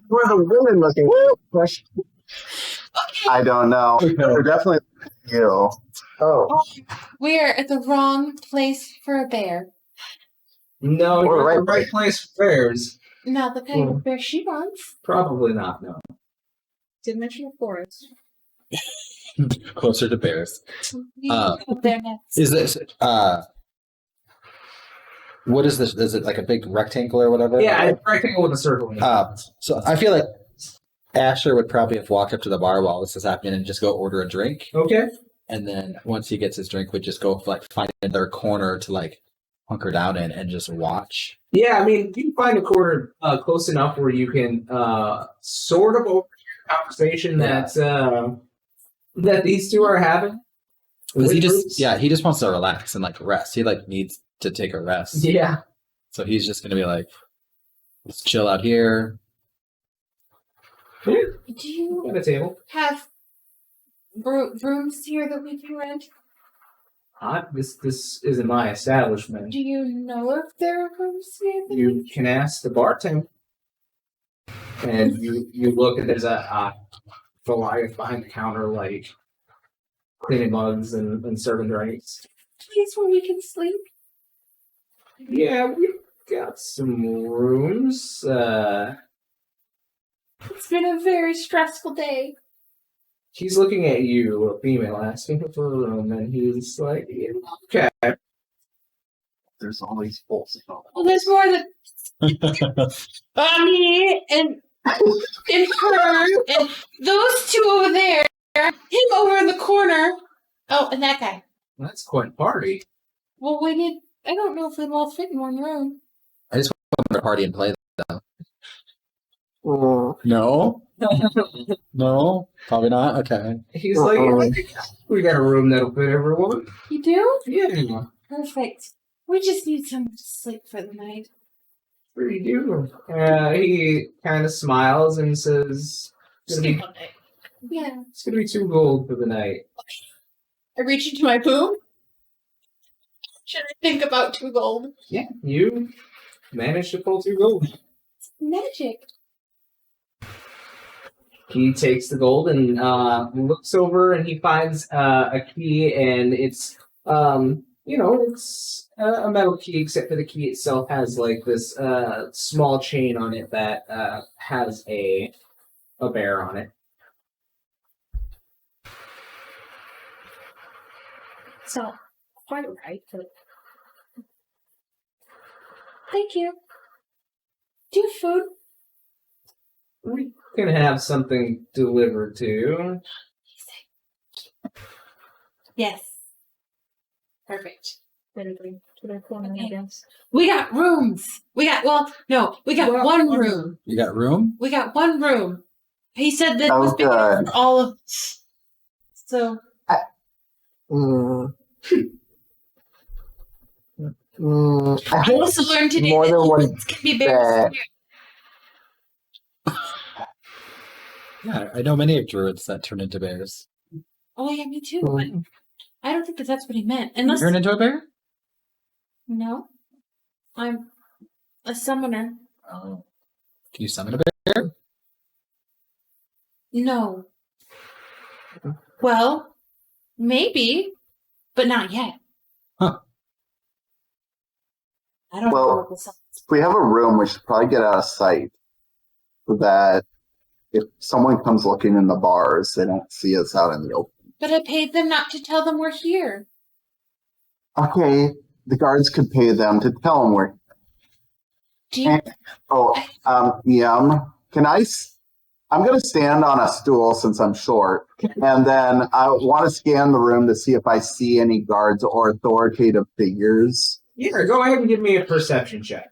Where are the women looking? I don't know. They're definitely you. Oh, We are at the wrong place for a bear. no, Or you're at the right right place for bears. Not the kind of bear she wants. Probably not. No. Didn't mention a forest. closer to bears. We go there next. Is this what is this? Is it like a big rectangle or whatever? Yeah, it's rectangle with a circle. In it. So I feel like Asher would probably have walked up to the bar while this is happening and just go order a drink. Okay. And then once he gets his drink, would just go like find another corner to like hunker down in and just watch. Yeah, I mean, you can find a corner close enough where you can sort of overhear the conversation that these two are having. Because he With groups. he just wants to relax and like rest. He like needs to take a rest. Yeah. So he's just gonna be like, let's chill out here. Do you At a table. have rooms here that we can rent? This isn't my establishment. Do you know if there are rooms here? That You can ask the bartender. And you look and there's a Goliath behind the counter, like cleaning mugs and serving drinks. place where we can sleep? Yeah, we've got some rooms. It's been a very stressful day. He's looking at you, a female, asking him for a room, and he's like, yeah, okay. There's all these bolts. Well, there's more than me and her and those two over there. Him over in the corner. Oh, and that guy. That's quite a party. Well, we need. I don't know if we'll all fit in one room. I just want to party and play though. mm. No? No? Probably not? Okay. He's like, I think we got a room that'll fit everyone. You do? Yeah, Perfect. We just need someone to sleep for the night. sure you do. He kind of smiles and says, Sleep all night. Yeah. it's gonna be 2 gold for the night. I reach into my boom. Should I think about 2 gold? Yeah, you managed to pull 2 gold. Magic. He takes the gold and looks over, and he finds a key, and it's it's a metal key, except for the key itself has like this small chain on it that has a bear on it. So, quite right, but thank you. Do you have food? We can have something delivered to you. Yes. Perfect. Better bring to their corner, I guess. We got rooms. We got one room. You got room? We got one room. He said that Oh, was big enough good. for all of us. So Mm. I I think also learned today more that than one humans can be bears. bed. Yeah, I know many of druids that turn into bears. Oh yeah, me too. Mm. But I don't think that's what he meant. You Unless turn into a bear? no, I'm a summoner. Oh. Can you summon a bear? No. Well, maybe, but not yet. Huh. I don't know Well, what this is. If we have a room, we should probably get out of sight so that if someone comes looking in the bars, they don't see us out in the open. But I paid them not to tell them we're here. Okay, the guards could pay them to tell them we're. Do you? Can I'm going to stand on a stool since I'm short, and then I want to scan the room to see if I see any guards or authoritative figures. Yeah, go ahead and give me a perception check.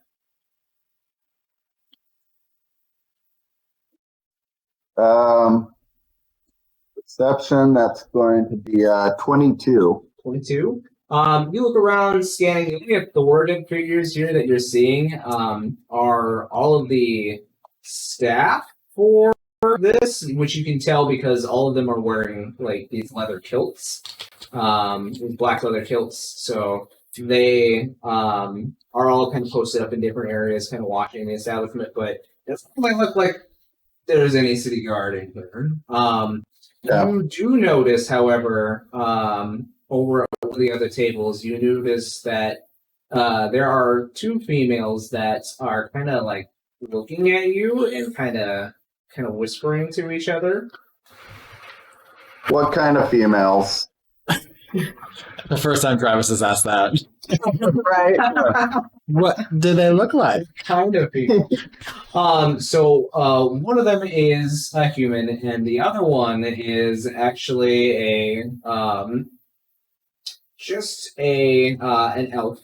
Perception, that's going to be 22. 22. You look around, scanning. The only authoritative figures here that you're seeing are all of the staff for this, which you can tell because all of them are wearing like these leather kilts, these black leather kilts. So they are all kind of posted up in different areas, kind of watching the establishment. But it doesn't really look like there's any city guard in here. Yeah. You do notice, however, over at one of the other tables, you notice that there are two females that are kind of like looking at you and kind of whispering to each other. What kind of females? The first time Travis has asked that. Right. What do they look like? Kind of people. So one of them is a human, and the other one is actually just an elf.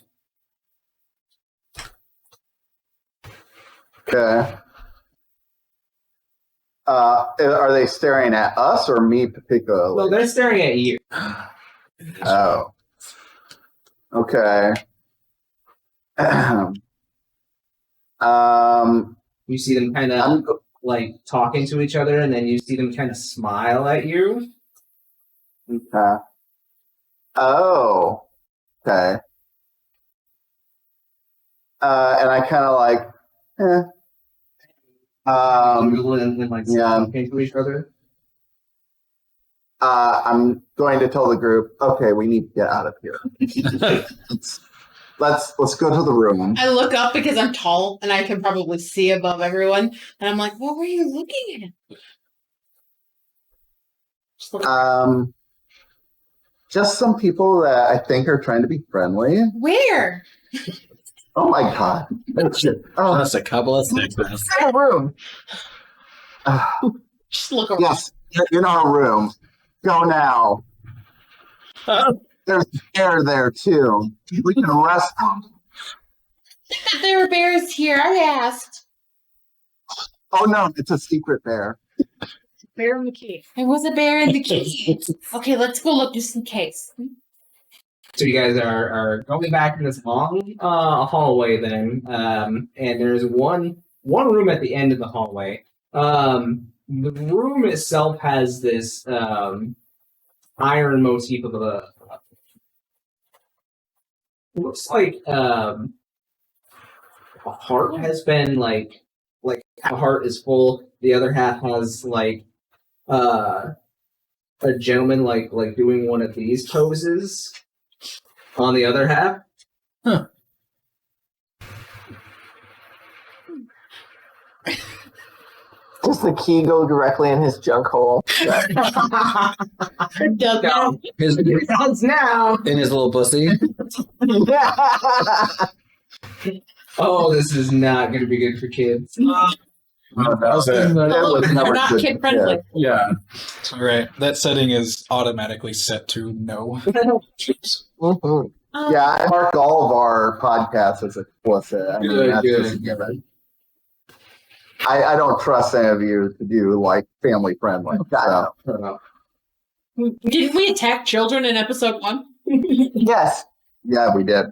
Okay. Are they staring at us or me particularly? Well, they're staring at you. Oh. Okay. You see them kind of I'm like talking to each other, and then you see them kind of smile at you. okay. Oh. Okay. And I kind of like, And like yeah. talking to each other. I'm going to tell the group, okay, we need to get out of here. Let's go to the room. I look up because I'm tall and I can probably see above everyone, and I'm like, "What were you looking at?" Just look- Just some people that I think are trying to be friendly. Where? Oh my god. Oh, Just a couple of sticks. The room. Just look around. yes, in our room. Go now. There's a bear there too. We can arrest them. There were bears here. I asked. Oh no, it's a secret bear. Bear in the cave. There was a bear in the cave. Okay, let's go look just in case. So you guys are going back in this long hallway then, and there's one room at the end of the hallway. The room itself has this iron motif of a looks like a heart has been like half a heart is full, the other half has like a gentleman like doing one of these poses on the other half. Huh. Just the key go directly in his junk hole? No. His, Sounds now. in his little pussy. Oh, this is not going to be good for kids. How's that? They're not good. kid friendly. Yeah. All right, that setting is automatically set to no. Mhm. Yeah, I mark all of our podcasts as explicit. I mean, Good, that's good. just a given. I don't trust any of you to do like family friendly. So. Didn't we attack children in episode 1? Yes. Yeah, we did.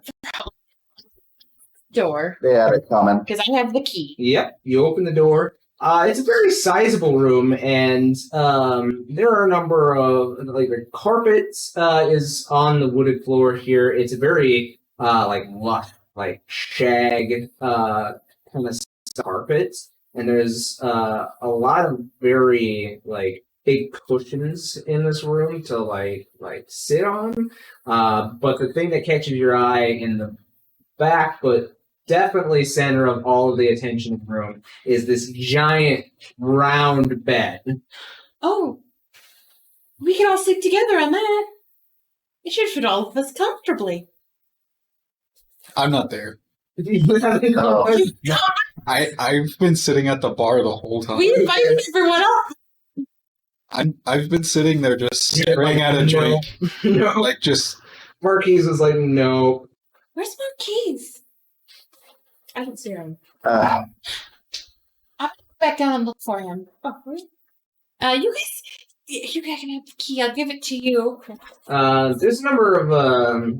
Door. They had it coming. Because I have the key. Yep, you open the door. It's a very sizable room, and there are a number of the carpet is on the wooded floor here. It's a very lush, shag kind of carpet, and there's a lot of very big cushions in this room to sit on. But the thing that catches your eye in the back, but definitely center of all of the attention in the room, is this giant round bed. Oh. We can all sleep together on that. It should fit all of us comfortably. I'm not there. Oh. I've been sitting at the bar the whole time. We invited everyone up. I've been sitting there just staring at a drink, No. just. Marquies was like, no. Where's Marquies? I don't see him. I'll back down and look for him. Oh, you guys can have the key. I'll give it to you. There's a number of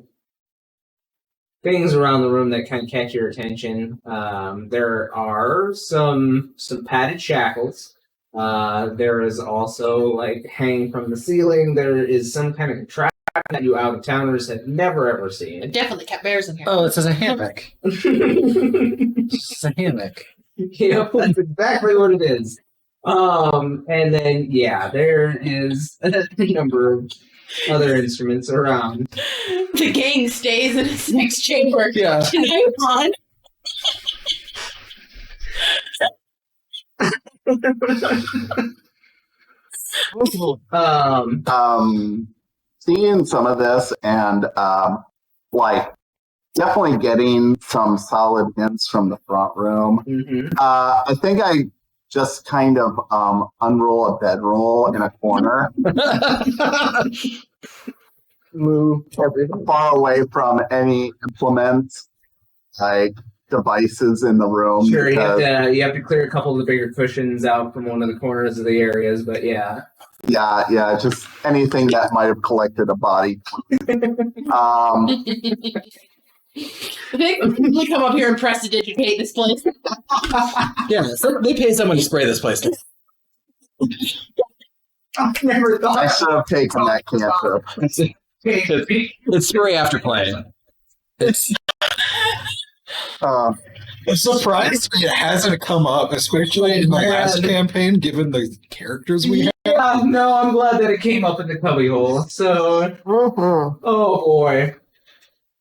things around the room that kind of catch your attention. There are some padded shackles. There is also hanging from the ceiling. There is some kind of contraption that you out-of-towners have never ever I seen. definitely kept bears in here. Oh, it says a hammock. It's a hammock. Yep, that's exactly what it is. And then there is a number of other instruments around. The gang stays in its next chamber. Yeah. Tonight on. Seeing some of this and definitely getting some solid hints from the front room. Mhm. I think I just kind of unroll a bedroll in a corner, move everything far away from any implements, devices in the room. Sure, because- you have to clear a couple of the bigger cushions out from one of the corners of the areas, but yeah. Yeah, just anything that might have collected a body. They come up here and prestidigitate this place. Yeah, so they pay someone to spray this place. I've never I thought. should have taken that cantrip. It's spray after play. It's Um, I'm surprised it hasn't come up, especially in the last campaign, given the characters we have. Yeah, no, I'm glad that it came up in the Cubby Hole. So, Mhm. oh boy.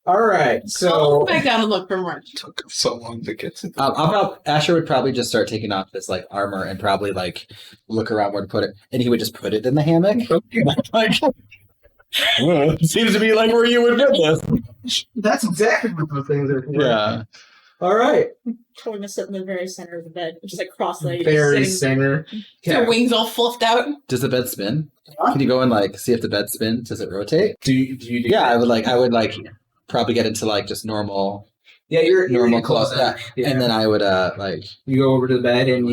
All right, I'll so go back down and look for Mark. It took so long to get to the Asher would probably just start taking off his armor and probably look around where to put it, and he would just put it in the hammock. Seems to be where you would put this. that's exactly what those things are for. Yeah. All right, Totally gonna sit in the very center of the bed, just cross-legged. very sitting- center. Their wings all fluffed out. Does the bed spin? Can you go and see if the bed spins? Does it rotate? Do you do Yeah, I would probably get into just normal Yeah, you're normal close. clothes. Yeah. And then I would You go over to the bed and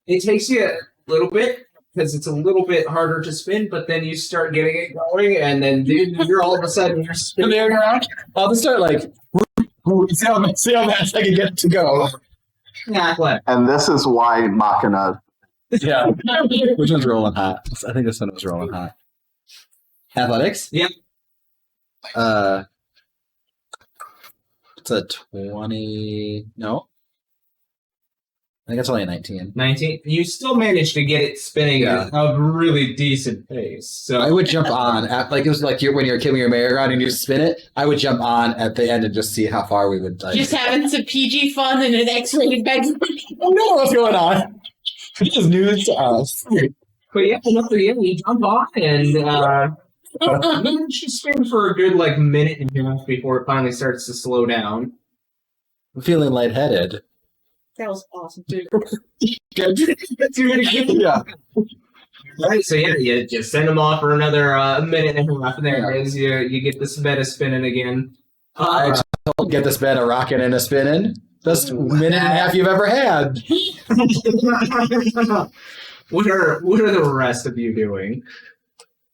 it takes you a little bit because it's a little bit harder to spin, but then you start getting it going, and then you're all of a sudden you're spinning around. I'll just start see how fast I can get it to go. and this is why Machina. Yeah. Which one's rolling hot? I think this one was rolling hot. Athletics? Yep. It's a 20. No. I think it's only a 19. 19. You still managed to get it spinning at a really decent pace. So I would jump on at it was when you're a kid when you're merry-go-round and you spin it. I would jump on at the end and just see how far we would Just having some PG fun in an X-rated bedroom. I don't know what's going on. This is news to us. But yeah, you jump on and you should spin for a good like minute and a half before it finally starts to slow down. I'm feeling lightheaded. That was awesome, dude. Yeah. Right, so yeah, you send them off for another minute and a half, and there it is. You get this beta spinning again. I told get this bed a rocking and a spinning. Best minute and a half you've ever had. What are the rest of you doing?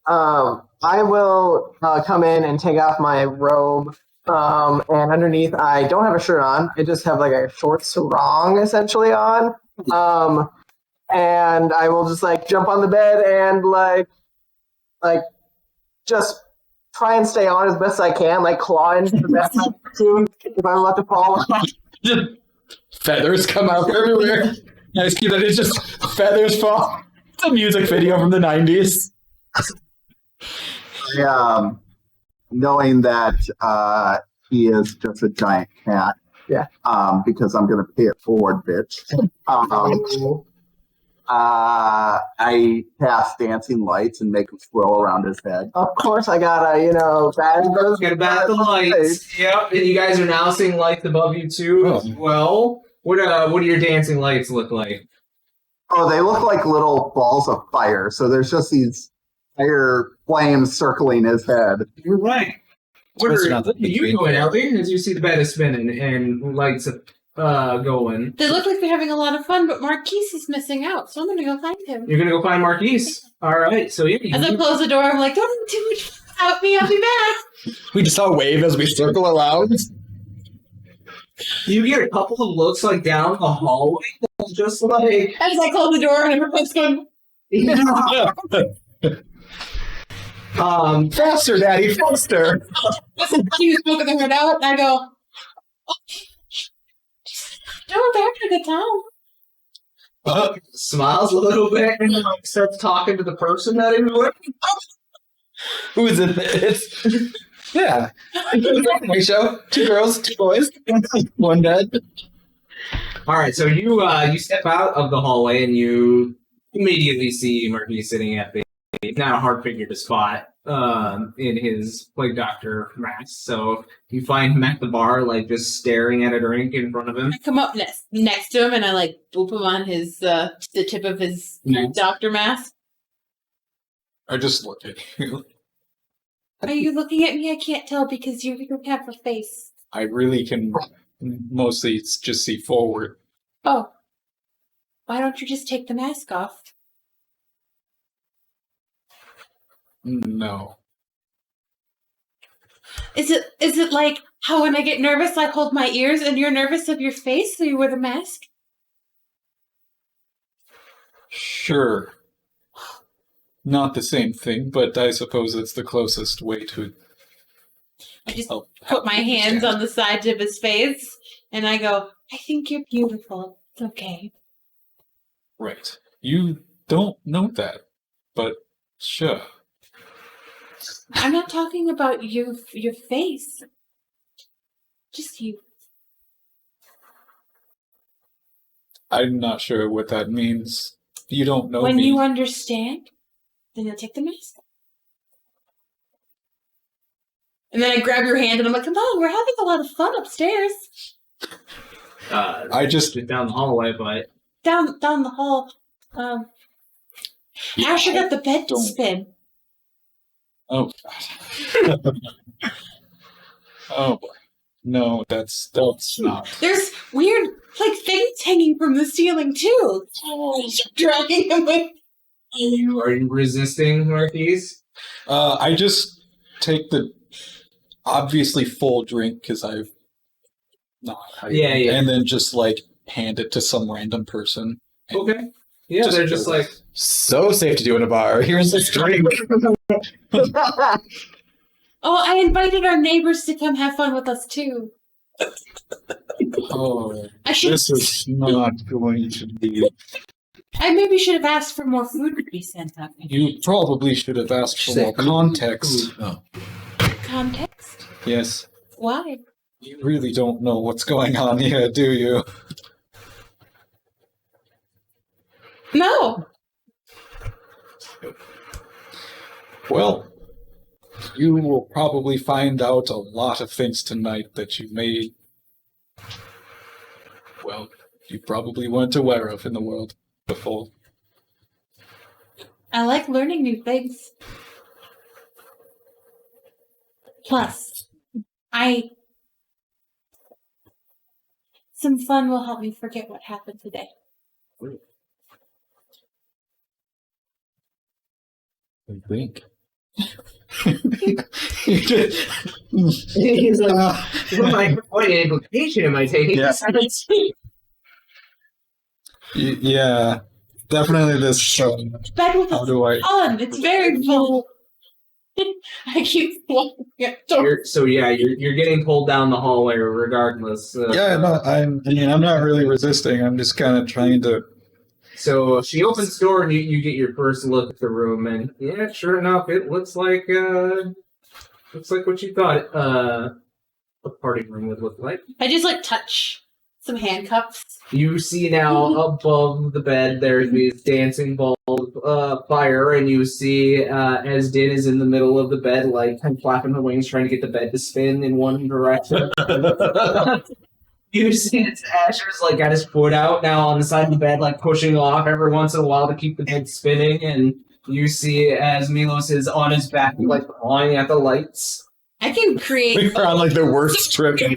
I will come in and take off my robe, and underneath I don't have a shirt on. I just have like a short sarong essentially on. And I will just like jump on the bed and like just try and stay on as best I can, like claw into the best I can if I'm about to fall. Feathers come out everywhere. Nice key that it's just feathers fall. It's a music video from the 90s. Knowing that he is just a giant cat. Yeah. Because I'm gonna pay it forward, bitch. I cast dancing lights and make them swirl around his head. Of course, I gotta, bat those. Get about the lights. Yep, and you guys are now seeing lights above you too as well. What do your dancing lights look like? Oh, they look like little balls of fire. So there's just these fire flames circling his head. You're right. What are you doing, Ellie, as you see the bed is spinning and lights going? They look like they're having a lot of fun, but Marquies is missing out, so I'm gonna go find him. You're gonna go find Marquies. All right. So yeah. As I close the door, I'm like, "Don't do too much without me. I'll be back." We just saw a wave as we circle around. You get a couple of looks like down the hallway, just like As I close the door, and everyone's going, Faster, Daddy, faster. "Listen, she was smoking the heart out," and I go, "Oh, no, they're having a good time." smiles a little bit and like starts talking to the person that he was with. Who is it? It's yeah. My show. 2 girls, 2 boys, 1 dead. All right, so you step out of the hallway and you immediately see Marquies sitting at the not a hard figure to spot in his plague doctor mask. So you find him at the bar, like just staring at a drink in front of him. I come up next to him, and I like boop him on his the tip of his doctor mask. I just look at you. Are you looking at me? I can't tell because you don't have a face. I really can mostly just see forward. Oh. Why don't you just take the mask off? No. Is it like how when I get nervous I hold my ears and you're nervous of your face so you wear the mask? Sure. Not the same thing, but I suppose it's the closest way to I just help put my hands understand. on the side of his face and I go, I think you're beautiful. It's okay. Right. You don't know that, but sure. I'm not talking about your face. Just you. I'm not sure what that means. You don't know When me. you understand, then you'll take the mask off. And then I grab your hand and I'm like, come on, we're having a lot of fun upstairs. I just Down the hallway, but Down the hall. Asher got the bed to don't- spin. Oh. Oh boy. No, that's not. There's weird, like, things hanging from the ceiling, too. Dragging him with. are you resisting Marquies? I just take the obviously full drink because I've not. Yeah. And then just like hand it to some random person. Okay. Yeah, Just they're just do it. like, So safe to do in a bar. Here's this drink. Oh, I invited our neighbors to come have fun with us, too. Oh, I should. this is not going to be. I maybe should have asked for more food to be sent up. You probably should have asked for more context. Oh. Context? Yes. Why? You really don't know what's going on here, do you? No. Well, you will probably find out a lot of things tonight that you may, well, you probably weren't aware of in the world before. I like learning new things. Plus, some fun will help me forget what happened today. I think. He's like, what implication am I taking? Yeah. Yeah, definitely this. Bed with How us do I? fun. It's very fun. I keep walking up doors. You're getting pulled down the hallway regardless. Yeah, no, I'm not really resisting. I'm just kind of trying to. So she opens the door and you get your first look at the room, and yeah, sure enough, it looks like what you thought a party room would look like. I just touch some handcuffs. You see now above the bed there's this dancing ball of fire, and you see as Din is in the middle of the bed, kind of flapping her wings, trying to get the bed to spin in one direction. You see it's Asher's got his foot out now on the side of the bed, pushing off every once in a while to keep the bed spinning, and you see as Milos is on his back, clawing at the lights. I can create. We're on the worst trip. I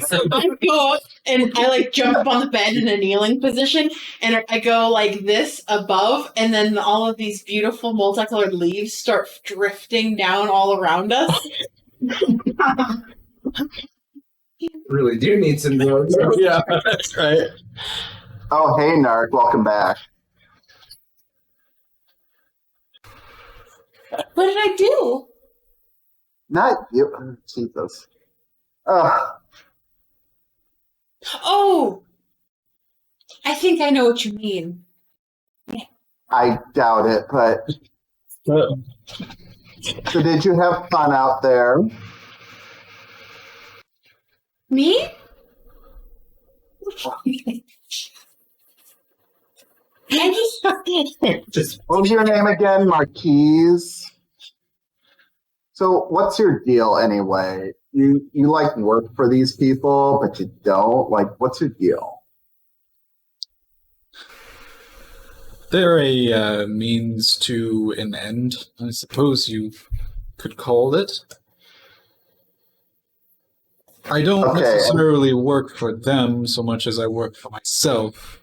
go up and I jump up on the bed in a kneeling position, and I go like this above, and then all of these beautiful multicolored leaves start drifting down all around us. Really do need some drugs. Yeah, that's right. Oh, hey, Narc, welcome back. What did I do? Not you. Jesus. Oh, I think I know what you mean. I doubt it, but. So, did you have fun out there? Me? I just What was your name again? Marquies? So, what's your deal anyway? You work for these people, but you don't? What's your deal? They're a means to an end, I suppose you could call it. I don't necessarily work for them so much as I work for myself.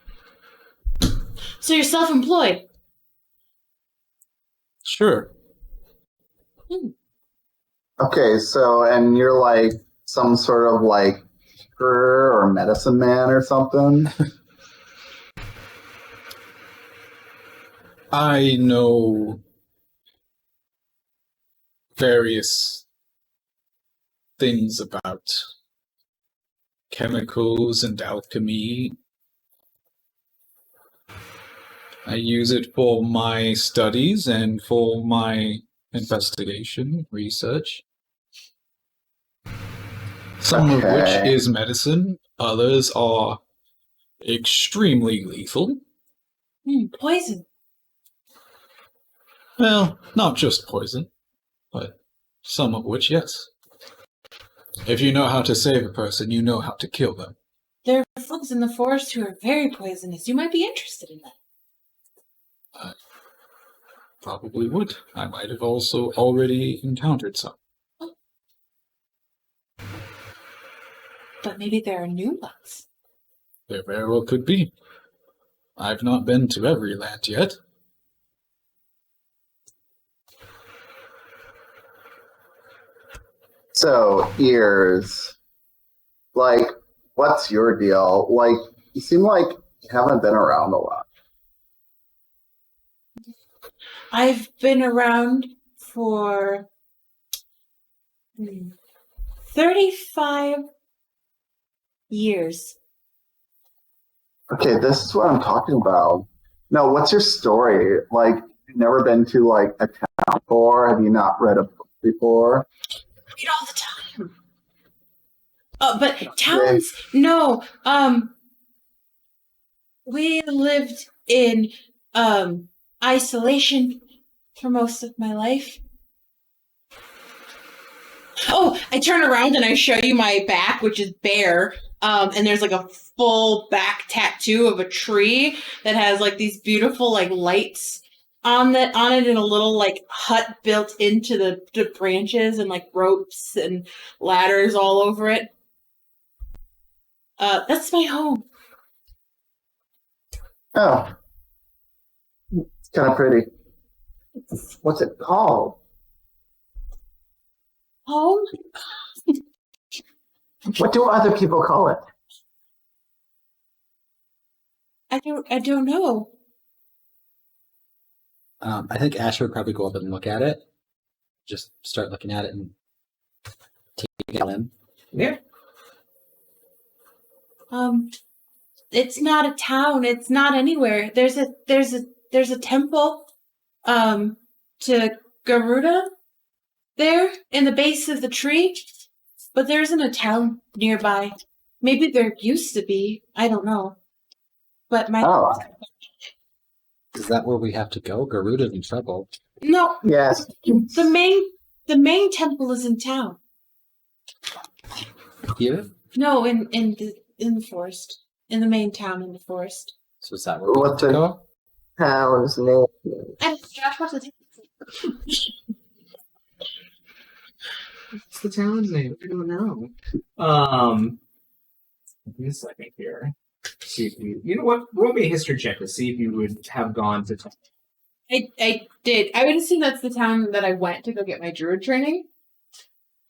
So you're self-employed? Sure. Okay, so, and you're some sort of cure or medicine man or something? I know various things about chemicals and alchemy. I use it for my studies and for my investigation, research. Some of which is medicine, others are extremely lethal. Poison. Well, not just poison, but some of which, yes. If you know how to save a person, you know how to kill them. There are folks in the forest who are very poisonous. You might be interested in that. I probably would. I might have also already encountered some. But maybe there are new ones. There very well could be. I've not been to every land yet. So, ears. What's your deal? You seem like you haven't been around a lot. I've been around for 35 years. Okay, this is what I'm talking about. No, what's your story? You've never been to, a town before? Have you not read a book before? Read all the time. But towns, no. We lived in isolation for most of my life. Oh, I turn around and I show you my back, which is bare. And there's like a full back tattoo of a tree that has like these beautiful like lights on it, and a little like hut built into the branches and like ropes and ladders all over it. That's my home. Oh. It's kind of pretty. What's it called? Home? What do other people call it? I don't know. I think Ash would probably go up and look at it. Just start looking at it and take it in. Yeah. It's not a town. It's not anywhere. There's a temple, to Garuda there in the base of the tree, but there isn't a town nearby. Maybe there used to be. I don't know. But Oh. Is that where we have to go? Garuda's in trouble. No, Yes. the main temple is in town. Here? No, in the forest. In the main town in the forest. So is that where we have What's to it? go? Town's name. And Josh, what's the What's the town's name? I don't know. Give me a second here. See if you know what? Roll me a history check to see if you would have gone to. I did. I would assume that's the town that I went to go get my druid training.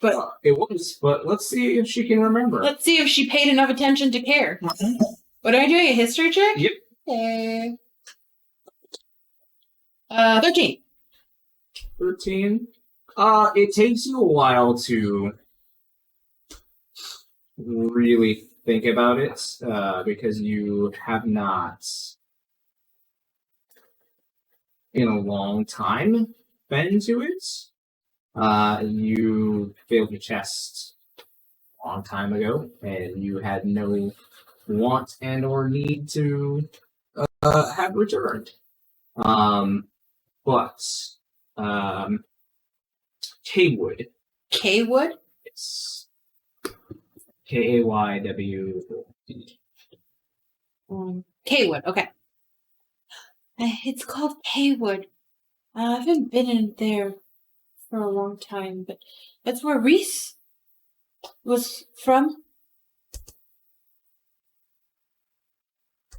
But It was, but let's see if she can remember. let's see if she paid enough attention to care. What am I doing? A history check? Yep. Okay. 13. 13. It takes you a while to really think about it, because you have not, in a long time, been to it. You failed the test a long time ago, and you had no want and or need to have returned. But Kaywood. Kaywood? It's Kayw. Kaywood, okay. It's called Kaywood. I haven't been in there for a long time, but that's where Reese was from.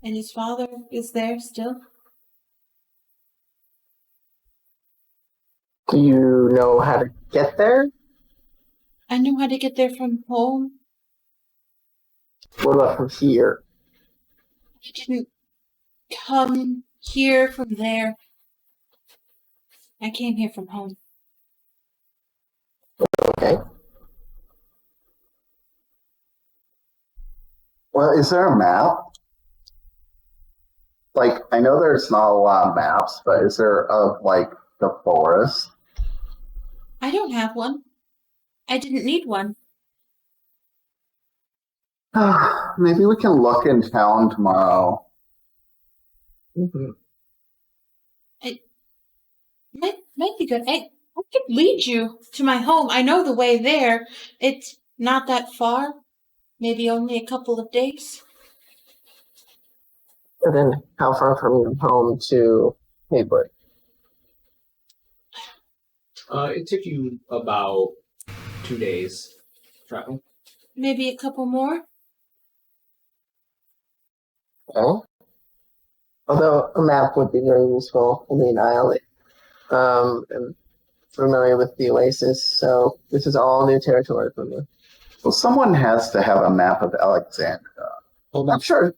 And his father is there still. Do you know how to get there? I know how to get there from home. What about from here? I didn't come here from there. I came here from home. Okay. Well, is there a map? Like, I know there's not a lot of maps, but is there of, like, the forest? I don't have one. I didn't need one. Maybe we can look in town tomorrow. Mm-hmm. Might be good. I could lead you to my home. I know the way there. It's not that far. Maybe only a couple of days. And then how far from your home to Haywood? It took you about 2 days travel. Maybe a couple more. Okay. Although a map would be very useful. I mean, I'm familiar with the Oasis, so this is all new territory for me. Well, someone has to have a map of Alexandria. Well, I'm sure.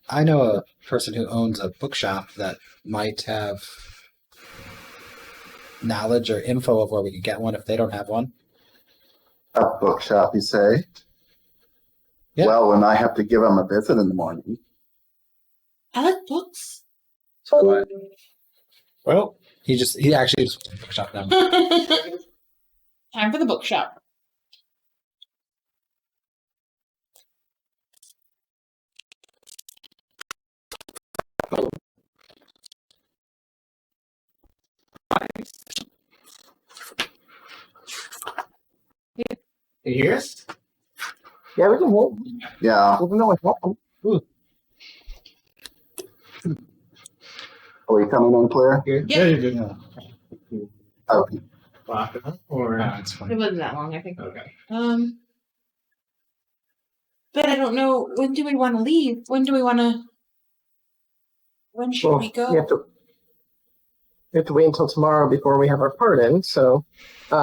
I know a person who owns a bookshop that might have knowledge or info of where we could get one if they don't have one. A bookshop, you say? Yeah. Well, when I have to give them a visit in the morning. I like books. But Well, he actually just went to the bookshop now. Time for the bookshop. Can you hear us? Yeah, we can hold. Yeah. We can go with hold. Are we coming in clear? Good. Yeah. you're good. Okay. Lock it up, or It's It fine. wasn't that long, I think. okay. But I don't know. When do we want to leave? When do we want to? When should we go? We have to wait until tomorrow before we have our pardon. So, we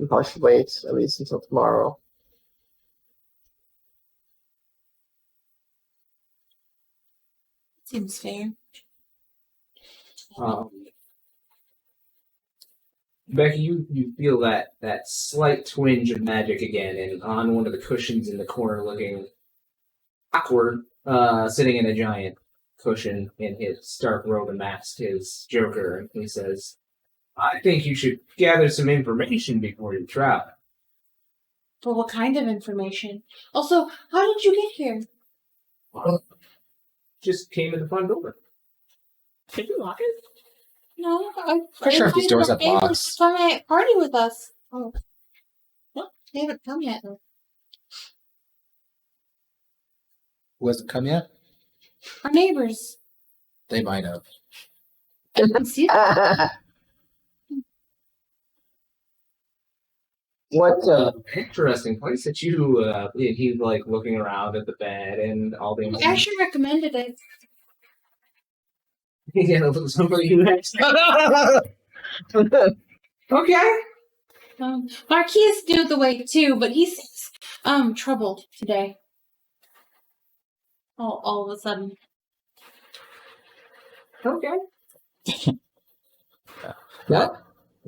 probably should wait at least until tomorrow. Seems fair. Becky, you feel that slight twinge of magic again, and on one of the cushions in the corner, looking awkward, sitting in a giant cushion in his stark robe and mask, his Joker, and he says, "I think you should gather some information before you travel." But what kind of information? Also, how did you get here? Just came in the front door. Did you lock it? No, Pretty sure if these doors have to locks. come at party with us. Oh, what? They haven't come yet. Who hasn't come yet? Our neighbors. They might have. I didn't see them. What? Interesting place that you. He's like looking around at the bed and all the. Asher recommended it. Yeah, somebody who has. Okay. Marquies knew the way too, but he seems troubled today. All of a sudden. Okay. Yeah.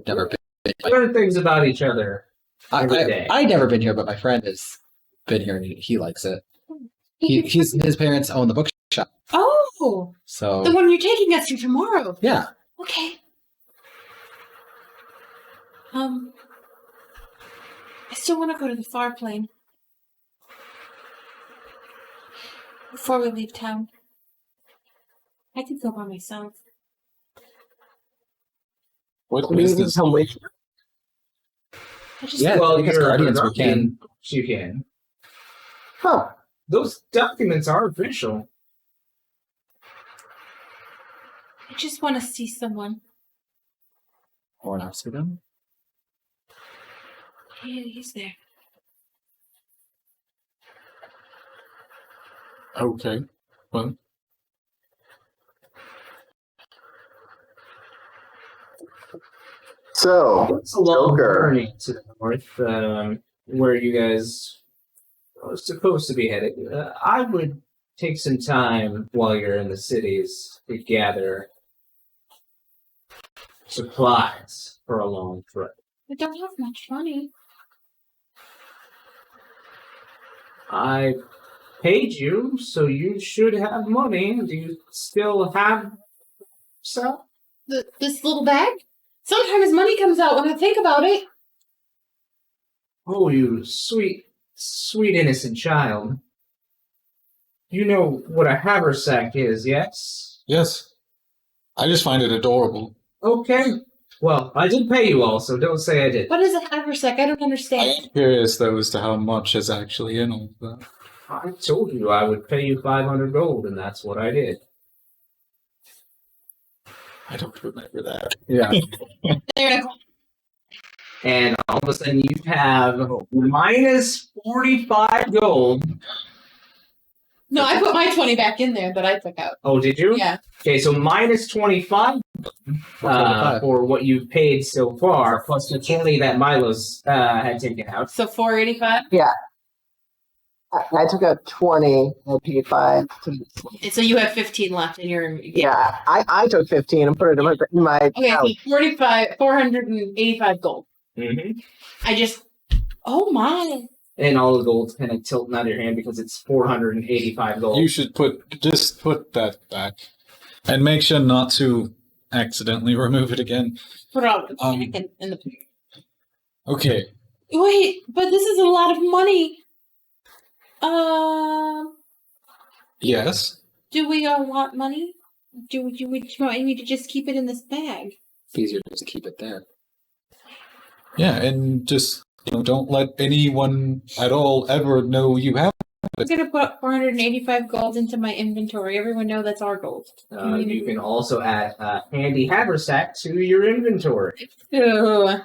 Never been. Learn things about each other. Every day. I've never been here, but my friend has been here and he likes it. His parents own the bookshop, Oh, so the one you're taking us to tomorrow. yeah. Okay. I still want to go to the far plane before we leave town. I could go by myself. What We is need to this? come with you. I just Yeah, Well, because you're Guardians, we Guardian, can. You can. Huh. Those documents are official. I just want to see someone. Or not see them. Yeah, he's there. Okay. Well, So, It's a long Joker. journey to the north, where you guys are supposed to be headed. I would take some time while you're in the cities to gather supplies for a long trip. I don't have much money. I paid you, so you should have money. Do you still have some? This little bag? Sometimes money comes out when I think about it. Oh, you sweet, sweet innocent child. You know what a haversack is, yes? yes. I just find it adorable. Okay. Well, I did pay you all, so don't say I did. What is a haversack? I don't I understand. am curious, though, as to how much is actually in all of that. I told you I would pay you 500 gold, and that's what I did. I don't remember that. Yeah. There I go. And all of a sudden you have minus 45 gold. No, I put my 20 back in there that I took out. Oh, did you? Yeah. Okay, so minus 25 for what you've paid so far, plus the 20 that Milos had taken out. So 485. I took out 20. I paid 5. So you have 15 left in your. Yeah, I took 15 and put it in my Okay, so account. 485 gold. Mm-hmm. I just. Oh my. And all the gold's kind of tilting out of your hand because it's 485 gold. You should just put that back. And make sure not to accidentally remove it again. Put it all Um, in the. Okay. Wait, but this is a lot of money. Yes. Do we all want money? Do we want me to just keep it in this bag? It's easier just to keep it there. Yeah, and just don't let anyone at all ever know you have. I'm gonna put 485 gold into my inventory. Everyone know that's our gold. You can also add handy haversack to your inventory. Ew.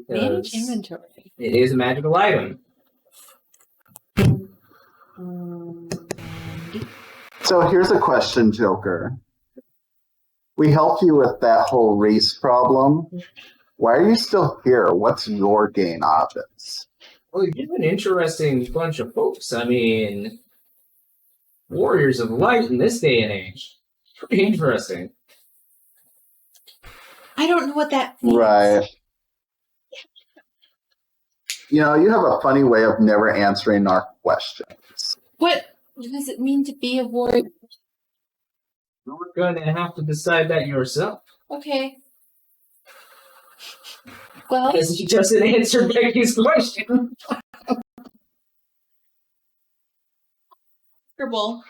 Manage Because inventory. it is a magical item. So here's a question, Joker. We helped you with that whole race problem. Why are you still here? What's your gain out of this? Well, you're an interesting bunch of folks. I mean, warriors of light in this day and age. Pretty interesting. I don't know what that means. Right. You have a funny way of never answering our questions. What does it mean to be a warrior? You're going to have to decide that yourself. Okay. Well, Because he doesn't answer Becky's question. comfortable.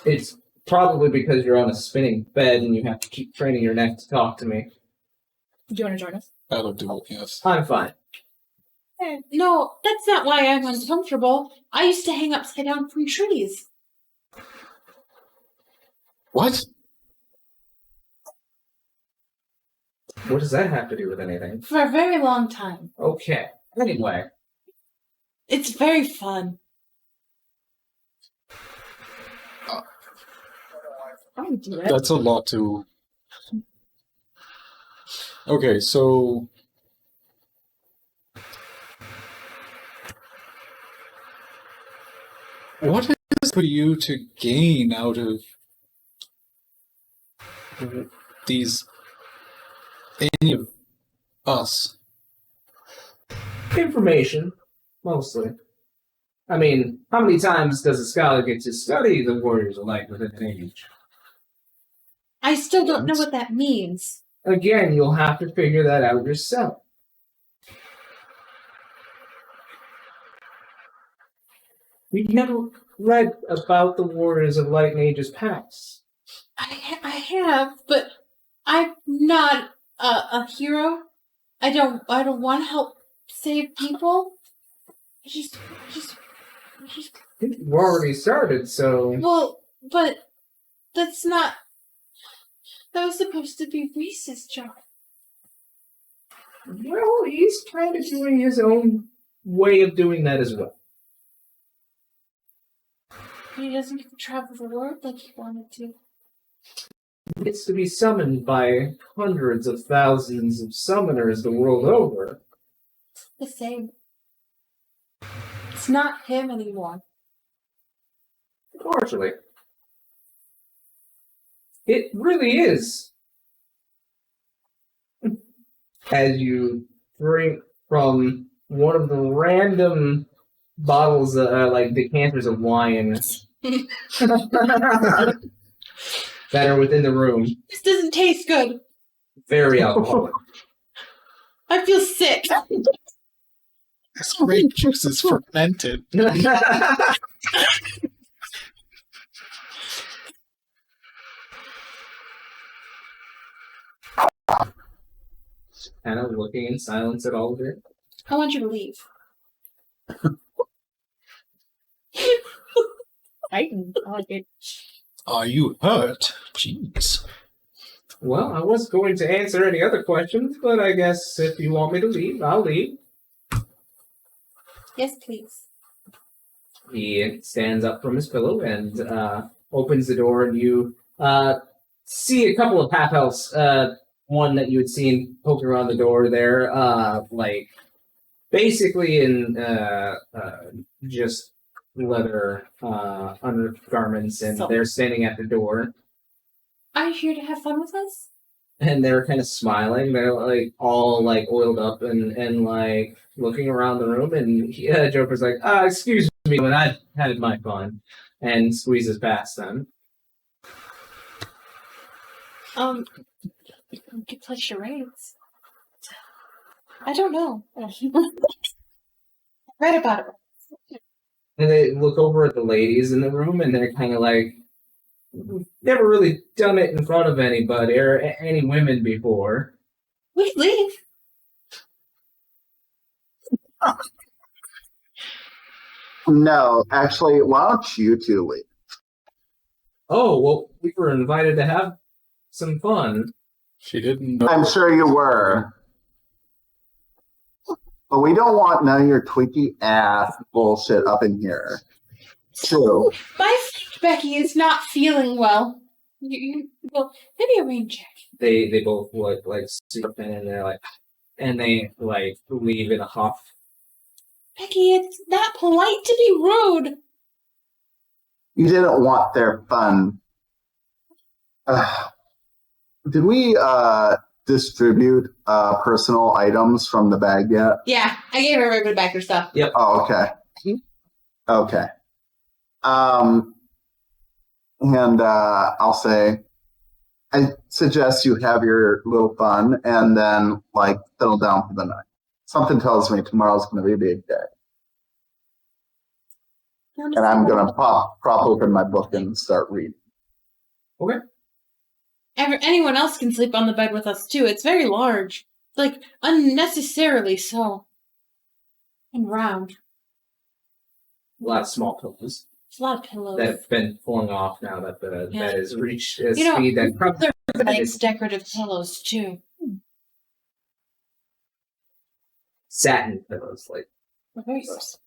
It's probably because you're on a spinning bed and you have to keep training your neck to talk to me. Do you want to join us? That'll do it, yes. I'm fine. No, that's not why I'm uncomfortable. I used to hang upside down from trees. What? What does that have to do with anything? For a very long time. Okay. Anyway. It's very fun. I would do it. That's a lot to... Okay, so... What is for you to gain out of these... any of us? Information, mostly. I mean, how many times does a scholar get to study the warriors of light within an age? I still don't know what that means. Again, you'll have to figure that out yourself. You've never read about the warriors of light in ages past. I have, but I'm not a hero. I don't want to help save people. Just You've already started, so... well, but that's not. That was supposed to be Reese's job. Well, he's kind of doing his own way of doing that as well. He doesn't get to travel the world like he wanted to. He gets to be summoned by hundreds of thousands of summoners the world over. The same. It's not him anymore. Partially. It really is. As you drink from one of the random bottles, like decanters of wine that are within the room, This doesn't taste good. very alcoholic. I feel sick. This grape juice is fermented. Kind of looking in silence at all of it. I want you to leave. I like it. Are you hurt? Jeez. Well, I was going to answer any other questions, but I guess if you want me to leave, I'll leave. Yes, please. He stands up from his pillow and opens the door, and you see a couple of half-elves. One that you had seen poking around the door there, like basically in just leather undergarments, and So- they're standing at the door, Are you here to have fun with us? and they're kind of smiling. They're like all like oiled up and like looking around the room, and Joker's like, "Excuse me, when I had my fun," and squeezes past them. We could play charades. I don't know. I read about it. And they look over at the ladies in the room, and they're kind of like, never really done it in front of anybody or any women before. We can leave. No, actually, why don't you two leave? Oh, well, we were invited to have some fun. She didn't know. I'm sure you were. But we don't want none of your tweaky ass bullshit up in here. True. My friend Becky is not feeling well. Well, maybe a rain check. They both look like super and they're like, and they like leave in a huff. Becky, it's not polite to be rude. You didn't want their fun. Did we distribute personal items from the bag yet? Yeah, I gave everybody back their stuff. Yep. Oh, okay. Okay. And I'll say, I suggest you have your little fun and then like settle down for the night. Something tells me tomorrow's going to be a big day. And I'm going to prop open my book and start reading. Okay. Anyone else can sleep on the bed with us, too. It's very large. Like, unnecessarily so. And round. A lot of small pillows It's a lot of pillows. that have been falling off now that the Yeah. bed has reached a You know, speed that probably They're nice decorative pillows, too. satin pillows. Like, Very gross.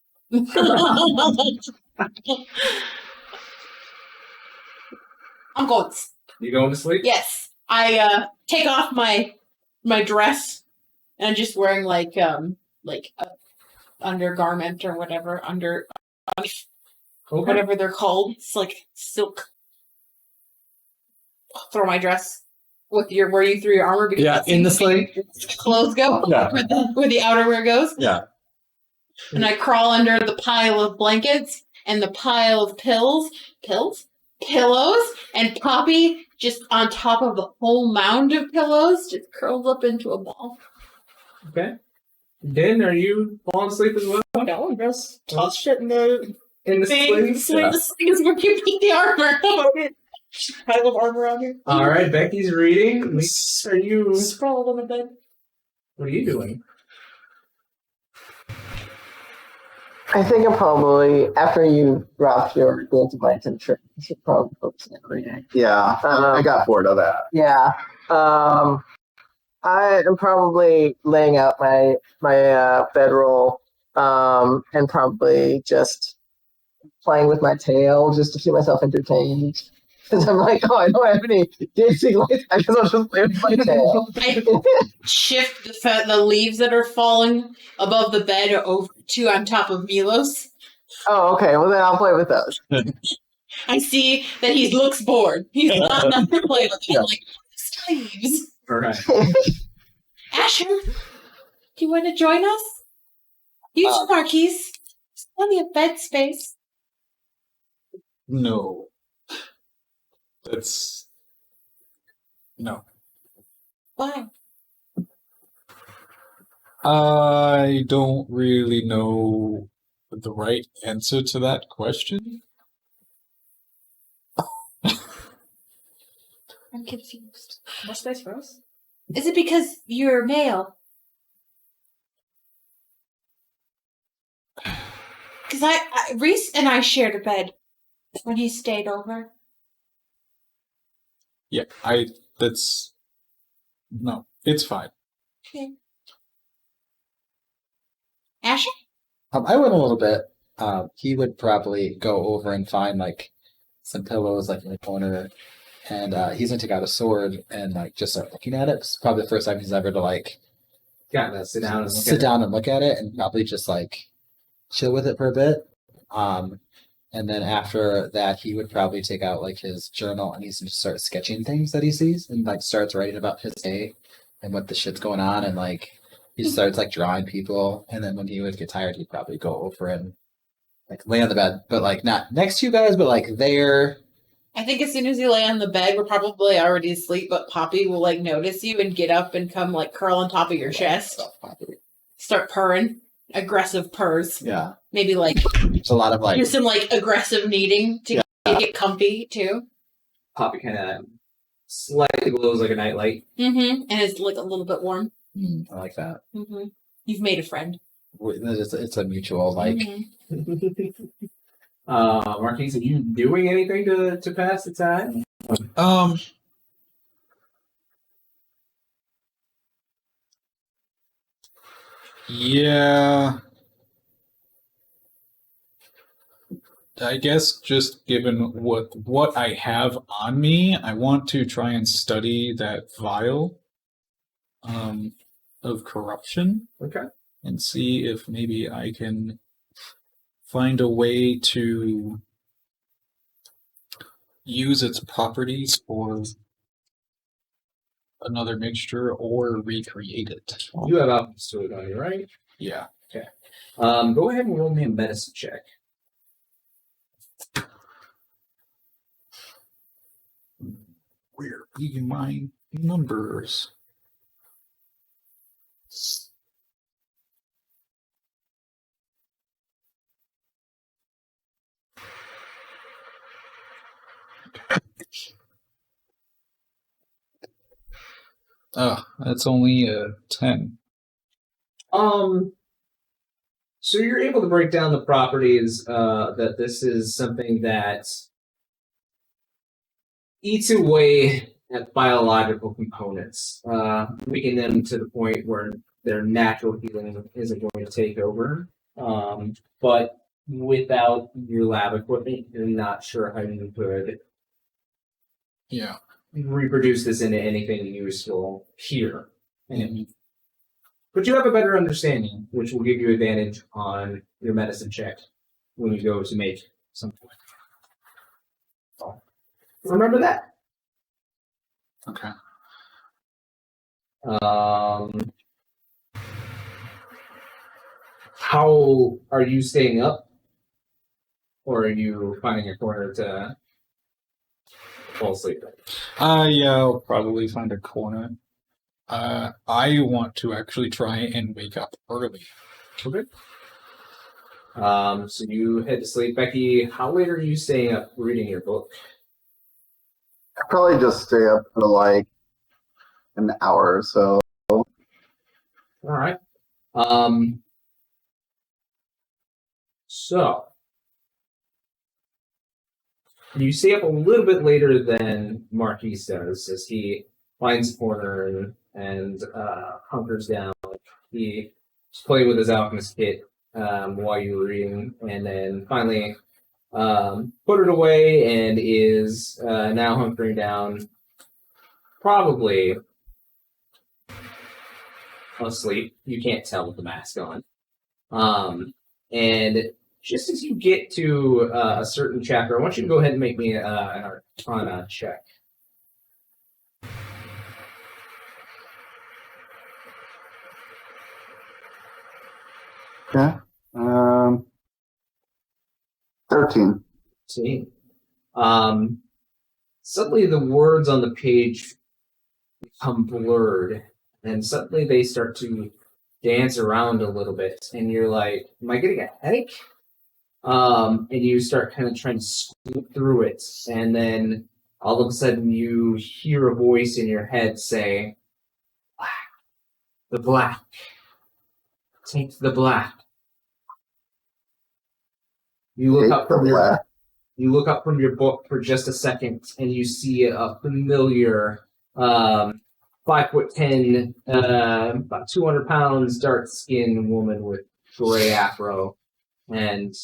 I'm going. you going to sleep? Yes, I take off my dress and I'm just wearing like a undergarment or whatever Okay. whatever they're called. It's like silk. Throw my dress with where you threw your armor because Yeah, that's in the sling. where the clothes go. Yeah. Where the outerwear goes. Yeah. And I crawl under the pile of blankets and the pile of pillows, and Poppy just on top of the whole mound of pillows just curls up into a ball. Okay. Din, are you falling asleep as well? No, I'm just toss shit in the In the thing. sling? The sling is where you keep the armor. Pile of armor around here. All right, Becky's reading. Lisa, are you? Sprawled on the bed. What are you doing? I think I'm probably, after you dropped your dance my attention, you should probably focus on reading. Yeah, I got bored of that. Yeah. I am probably laying out my bedroll and probably just playing with my tail just to keep myself entertained. Because I'm like, oh, I don't have any dancing lights. I guess I'll just play with my tail. I shift the leaves that are falling above the bed over to on top of Milos. Oh, okay. Well, then I'll play with those. I see that he looks bored. He's not enough to play with. I'm like, leaves. All right. Asher, do you want to join us? Use the Marquies. There's plenty of bed space. No. That's. No. Why? I don't really know the right answer to that question. I'm confused. More space for us? Is it because you're male? Because Reese and I shared a bed when he stayed over. Yeah, that's. No, it's fine. Okay. Asher? I went a little bit. He would probably go over and find like some pillows like in the corner, and he's gonna take out a sword and like just start looking at it. It's probably the first time he's ever to like Gotta sit down and look sit at down and look at it, and probably just like chill with it for a bit. And then after that, he would probably take out like his journal and he's gonna start sketching things that he sees and like starts writing about his day and what the shit's going on, and like he starts like drawing people. And then when he would get tired, he'd probably go over and like lay on the bed, but like not next to you guys, but like there. I think as soon as you lay on the bed, we're probably already asleep, but Poppy will like notice you and get up and come like curl on top of your chest. Start purring. Aggressive purrs. Yeah, Maybe like there's a lot of like do some like aggressive kneading to get comfy too. Poppy kind of slightly glows like a nightlight. And it's like a little bit warm. I like that. You've made a friend. It's a mutual like. Marquies, are you doing anything to pass the time? Yeah. I guess just given what I have on me, I want to try and study that vial of corruption. Okay. And see if maybe I can find a way to use its properties for another mixture or recreate it. You have alchemist to it on you, right? Yeah. Okay. Go ahead and roll me a medicine check. Where are my numbers? Oh, that's only a 10. So you're able to break down the properties that this is something that eats away at biological components, making them to the point where their natural healing isn't going to take over. But without your lab equipment, you're not sure how you could reproduce this into anything useful here. But you have a better understanding, which will give you advantage on your medicine check when you go to make something. So, remember that. Okay. How are you staying up? Or are you finding a corner to fall asleep? Yeah, I'll probably find a corner. I want to actually try and wake up early. Okay. So you head to sleep. Becky, how late are you staying up reading your book? I probably just stay up for like an hour or so. All right. So you stay up a little bit later than Marquies does, as he finds a corner and hunkers down. He's playing with his alchemist kit while you were reading, and then finally put it away and is now hunkering down, probably asleep. You can't tell with the mask on. And just as you get to a certain chapter, I want you to go ahead and make me an Arcana check. Okay. 13. See? Suddenly the words on the page become blurred, and suddenly they start to dance around a little bit, and you're like, am I getting a headache? And you start kind of trying to scoot through it, and then all of a sudden you hear a voice in your head say, "Black. The black. Take the black." You look up from your book for just a second, and you see a familiar 5'10", about 200 pounds, dark-skinned woman with gray afro and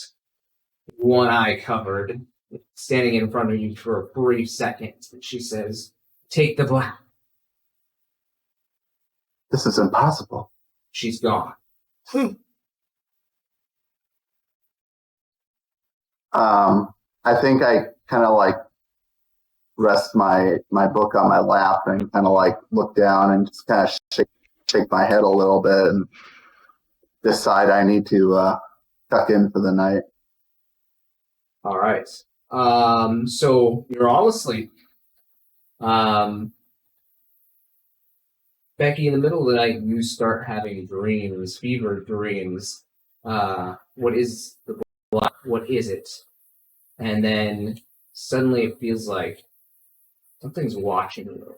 one eye covered, standing in front of you for a brief second. And she says, "Take the black." This is impossible. She's gone. I think I kind of like rest my book on my lap and kind of like look down and just kind of shake my head a little bit and decide I need to tuck in for the night. All right. So you're all asleep. Becky, in the middle of the night, you start having dreams, fever dreams. What is the black? What is it? And then suddenly it feels like Something's watching you.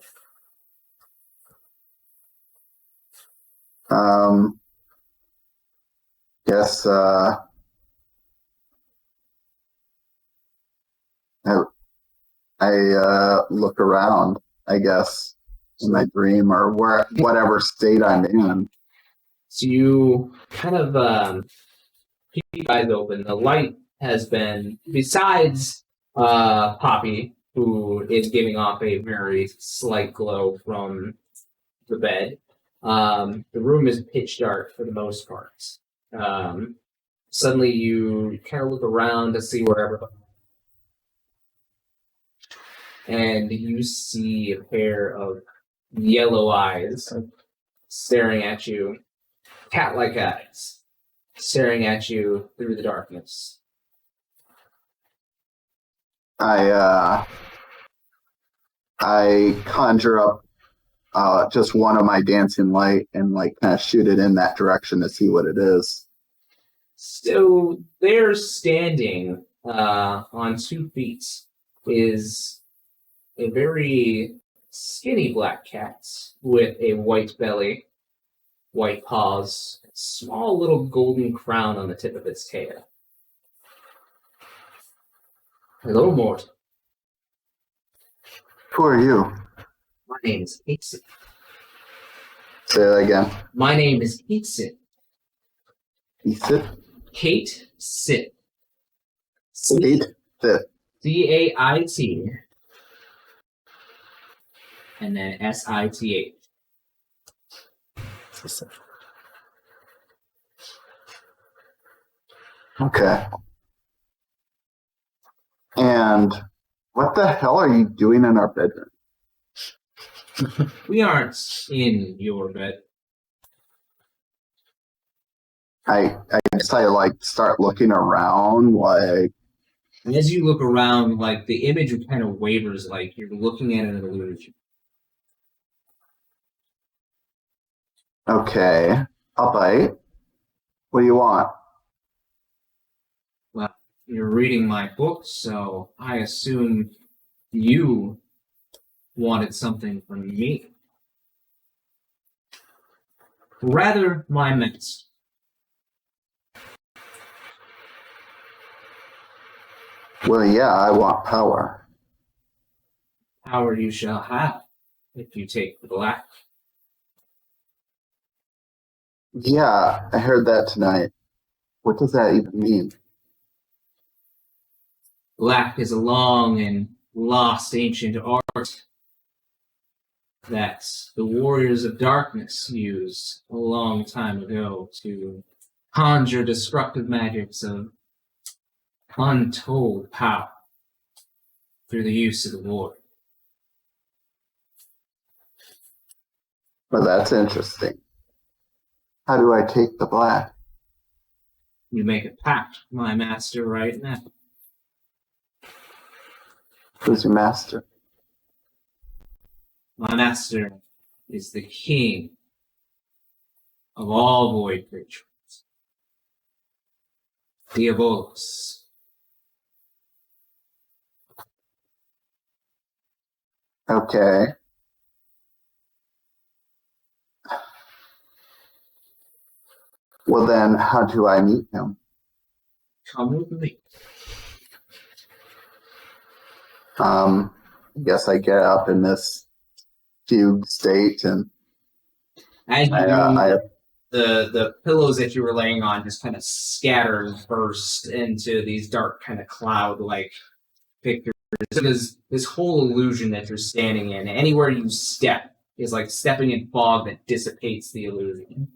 Guess I look around, I guess, in my dream or whatever state I'm in. So you kind of keep your eyes open. The light has been, besides Poppy, who is giving off a very slight glow from the bed, the room is pitch dark for the most part. Suddenly you kind of look around to see where everybody, and you see a pair of yellow eyes staring at you, cat-like eyes, staring at you through the darkness. I conjure up just one of my dancing light and like kind of shoot it in that direction to see what it is. So they're standing on 2 feet is a very skinny black cat with a white belly, white paws, small little golden crown on the tip of its tail. Hello, Mort. Who are you? My name is Hickson. Say that again. My name is Hickson. Sit. Kate Sit. Sit. C-A-I-T. And then S-I-T-H. Okay. And what the hell are you doing in our bedroom? We aren't in your bed. I guess I like start looking around like And as you look around, like the image kind of wavers, like you're looking at an illusion. okay, I'll bite. What do you want? Well, you're reading my book, so I assume you wanted something from me. Rather, my master. Well, yeah, I want power. Power you shall have if you take the black. Yeah, I heard that tonight. What does that even mean? Black is a long and lost ancient art that the warriors of darkness used a long time ago to conjure destructive magics of untold power through the use of the war. Well, that's interesting. How do I take the black? You make a pact, my master, right now. Who's your master? My master is the king of all void creatures. Diabolos. Okay. Well, then, how do I meet him? Come with me. I guess I get up in this fugue state and As you I the pillows that you were laying on just kind of scatter and burst into these dark kind of cloud-like pictures. Because this whole illusion that you're standing in, anywhere you step, is like stepping in fog that dissipates the illusion.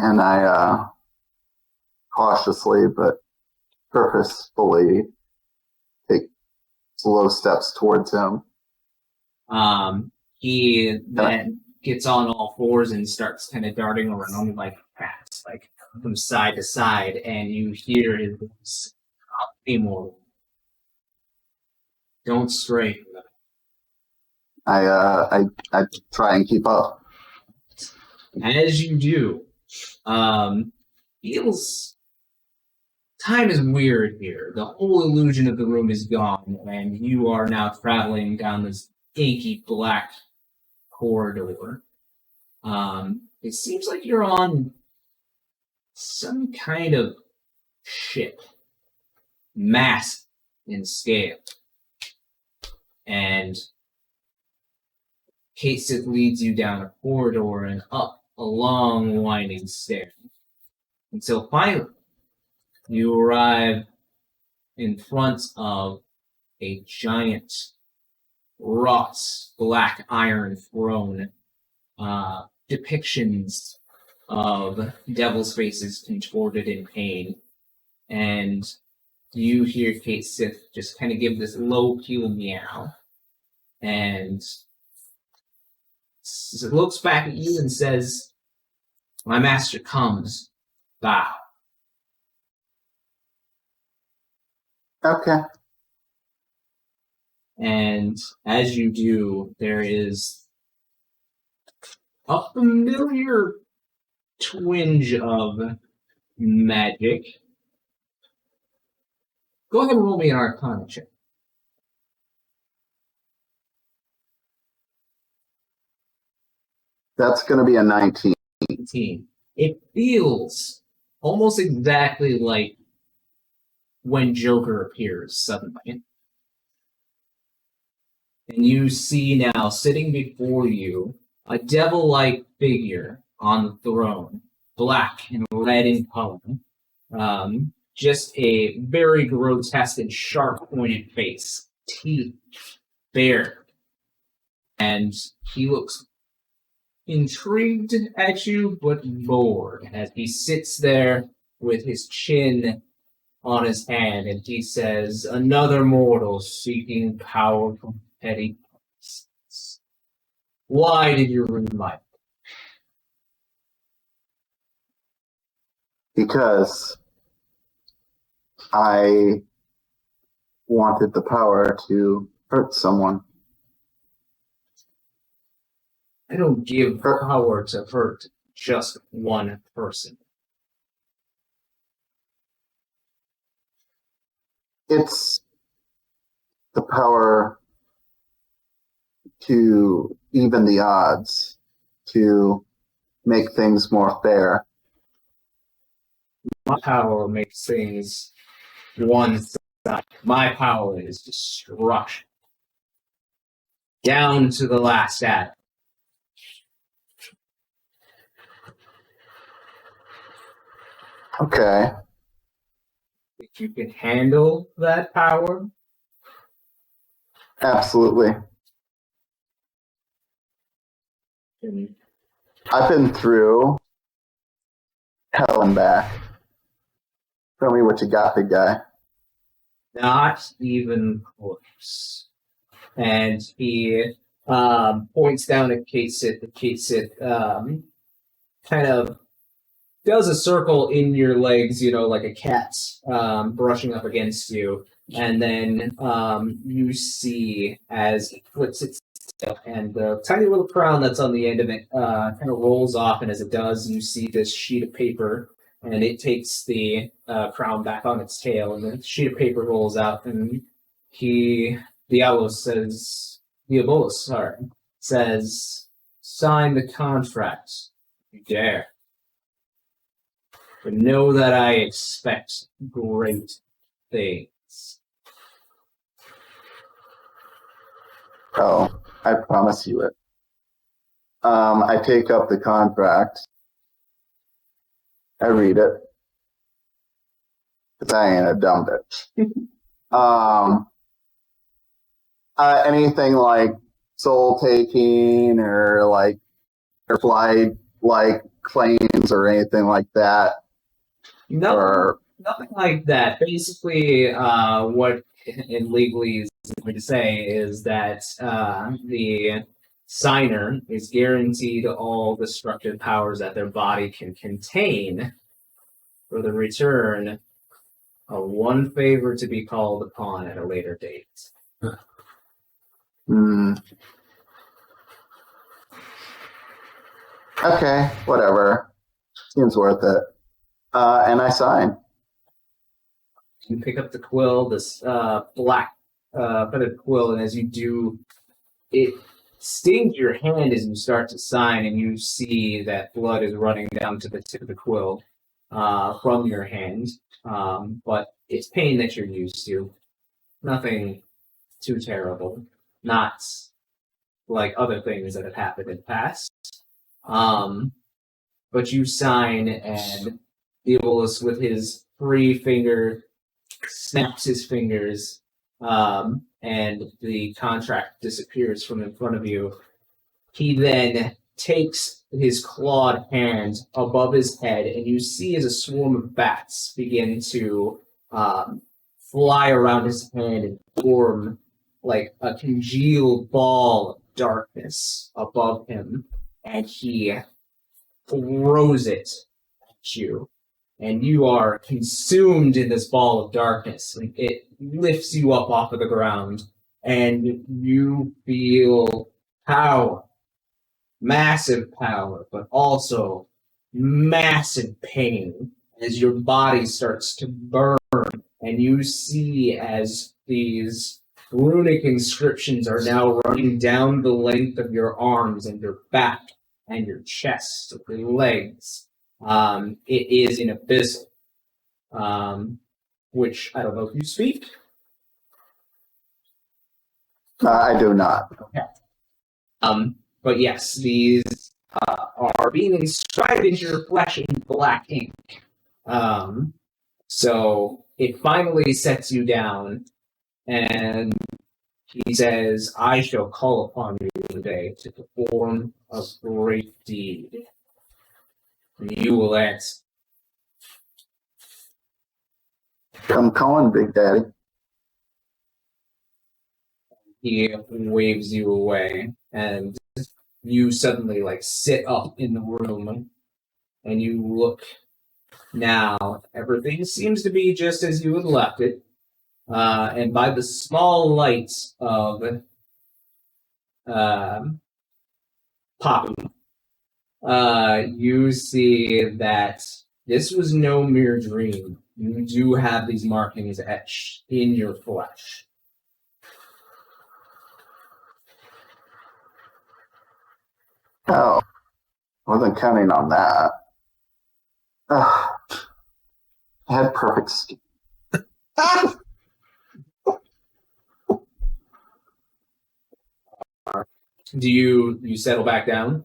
and I cautiously but purposefully take slow steps towards him. He then gets on all fours and starts kind of darting around like fast, like from side to side, and you hear his voice, immortal. Don't stray from them. I try and keep up. As you do, feels time is weird here. The whole illusion of the room is gone, and you are now traveling down this inky black corridor. It seems like you're on some kind of ship, massive in scale. And Kate Sith leads you down a corridor and up a long winding stair. Until finally, you arrive in front of a giant wrought black iron throne. Depictions of devil's faces contorted in pain. And you hear Kate Sith just kind of give this low keel meow. And looks back at you and says, "My master comes, bow." Okay. And as you do, there is a familiar twinge of magic. Go ahead and roll me an Arcana check. That's going to be a 19. 18. It feels almost exactly like when Joker appears suddenly. And you see now, sitting before you, a devil-like figure on the throne, black and red in color. Just a very grotesque and sharp-pointed face, teeth bared. And he looks intrigued at you, but bored, as he sits there with his chin on his hand, and he says, "Another mortal seeking power from petty purposes. Why did you ruin my..." Because I wanted the power to hurt someone. I don't give power to hurt just one person. It's the power to even the odds, to make things more fair. My power makes things one side. My power is destruction. Down to the last atom. Okay. If you can handle that power, Absolutely. then I've been through hell and back. Tell me what you got, big guy. not even close. And he points down at Kate Sith. Kate Sith kind of does a circle in your legs, like a cat brushing up against you. And then you see as it flips its tail, and the tiny little crown that's on the end of it kind of rolls off. And as it does, you see this sheet of paper, and it takes the crown back on its tail, and the sheet of paper rolls out, and Diabolus says, "Sign the contract, you dare. But know that I expect great things." Oh, I promise you it. I take up the contract. I read it. Because I ain't a dumb bitch. Anything like soul taking or flight claims or anything like that. Nothing like that. Basically, what it legally is going to say is that the signer is guaranteed all destructive powers that their body can contain for the return of one favor to be called upon at a later date. Okay, whatever. Seems worth it. And I sign. You pick up the quill, this black feathered quill, and as you do, it stings your hand as you start to sign, and you see that blood is running down to the tip of the quill from your hand. But it's pain that you're used to. Nothing too terrible. Not like other things that have happened in the past. But you sign, and Milos, with his free finger, snaps his fingers, and the contract disappears from in front of you. He then takes his clawed hand above his head, and you see as a swarm of bats begin to fly around his hand and form like a congealed ball of darkness above him, and he throws it at you. And you are consumed in this ball of darkness. And it lifts you up off of the ground, and you feel power. Massive power, but also massive pain as your body starts to burn, and you see as these runic inscriptions are now running down the length of your arms and your back and your chest, your legs. It is an abyssal, which I don't know if you speak. I do not. Okay. But yes, these are being inscribed into your flesh in black ink. So it finally sets you down, and he says, I shall call upon you today to perform a great deed. You will answer. I'm calling, Big Daddy. He waves you away, and you suddenly sit up in the room, and you look. Now everything seems to be just as you had left it, and by the small light of Poppy, you see that this was no mere dream. You do have these markings etched in your flesh. Oh, wasn't counting on that. Ugh. I had perfect skin. Do you settle back down?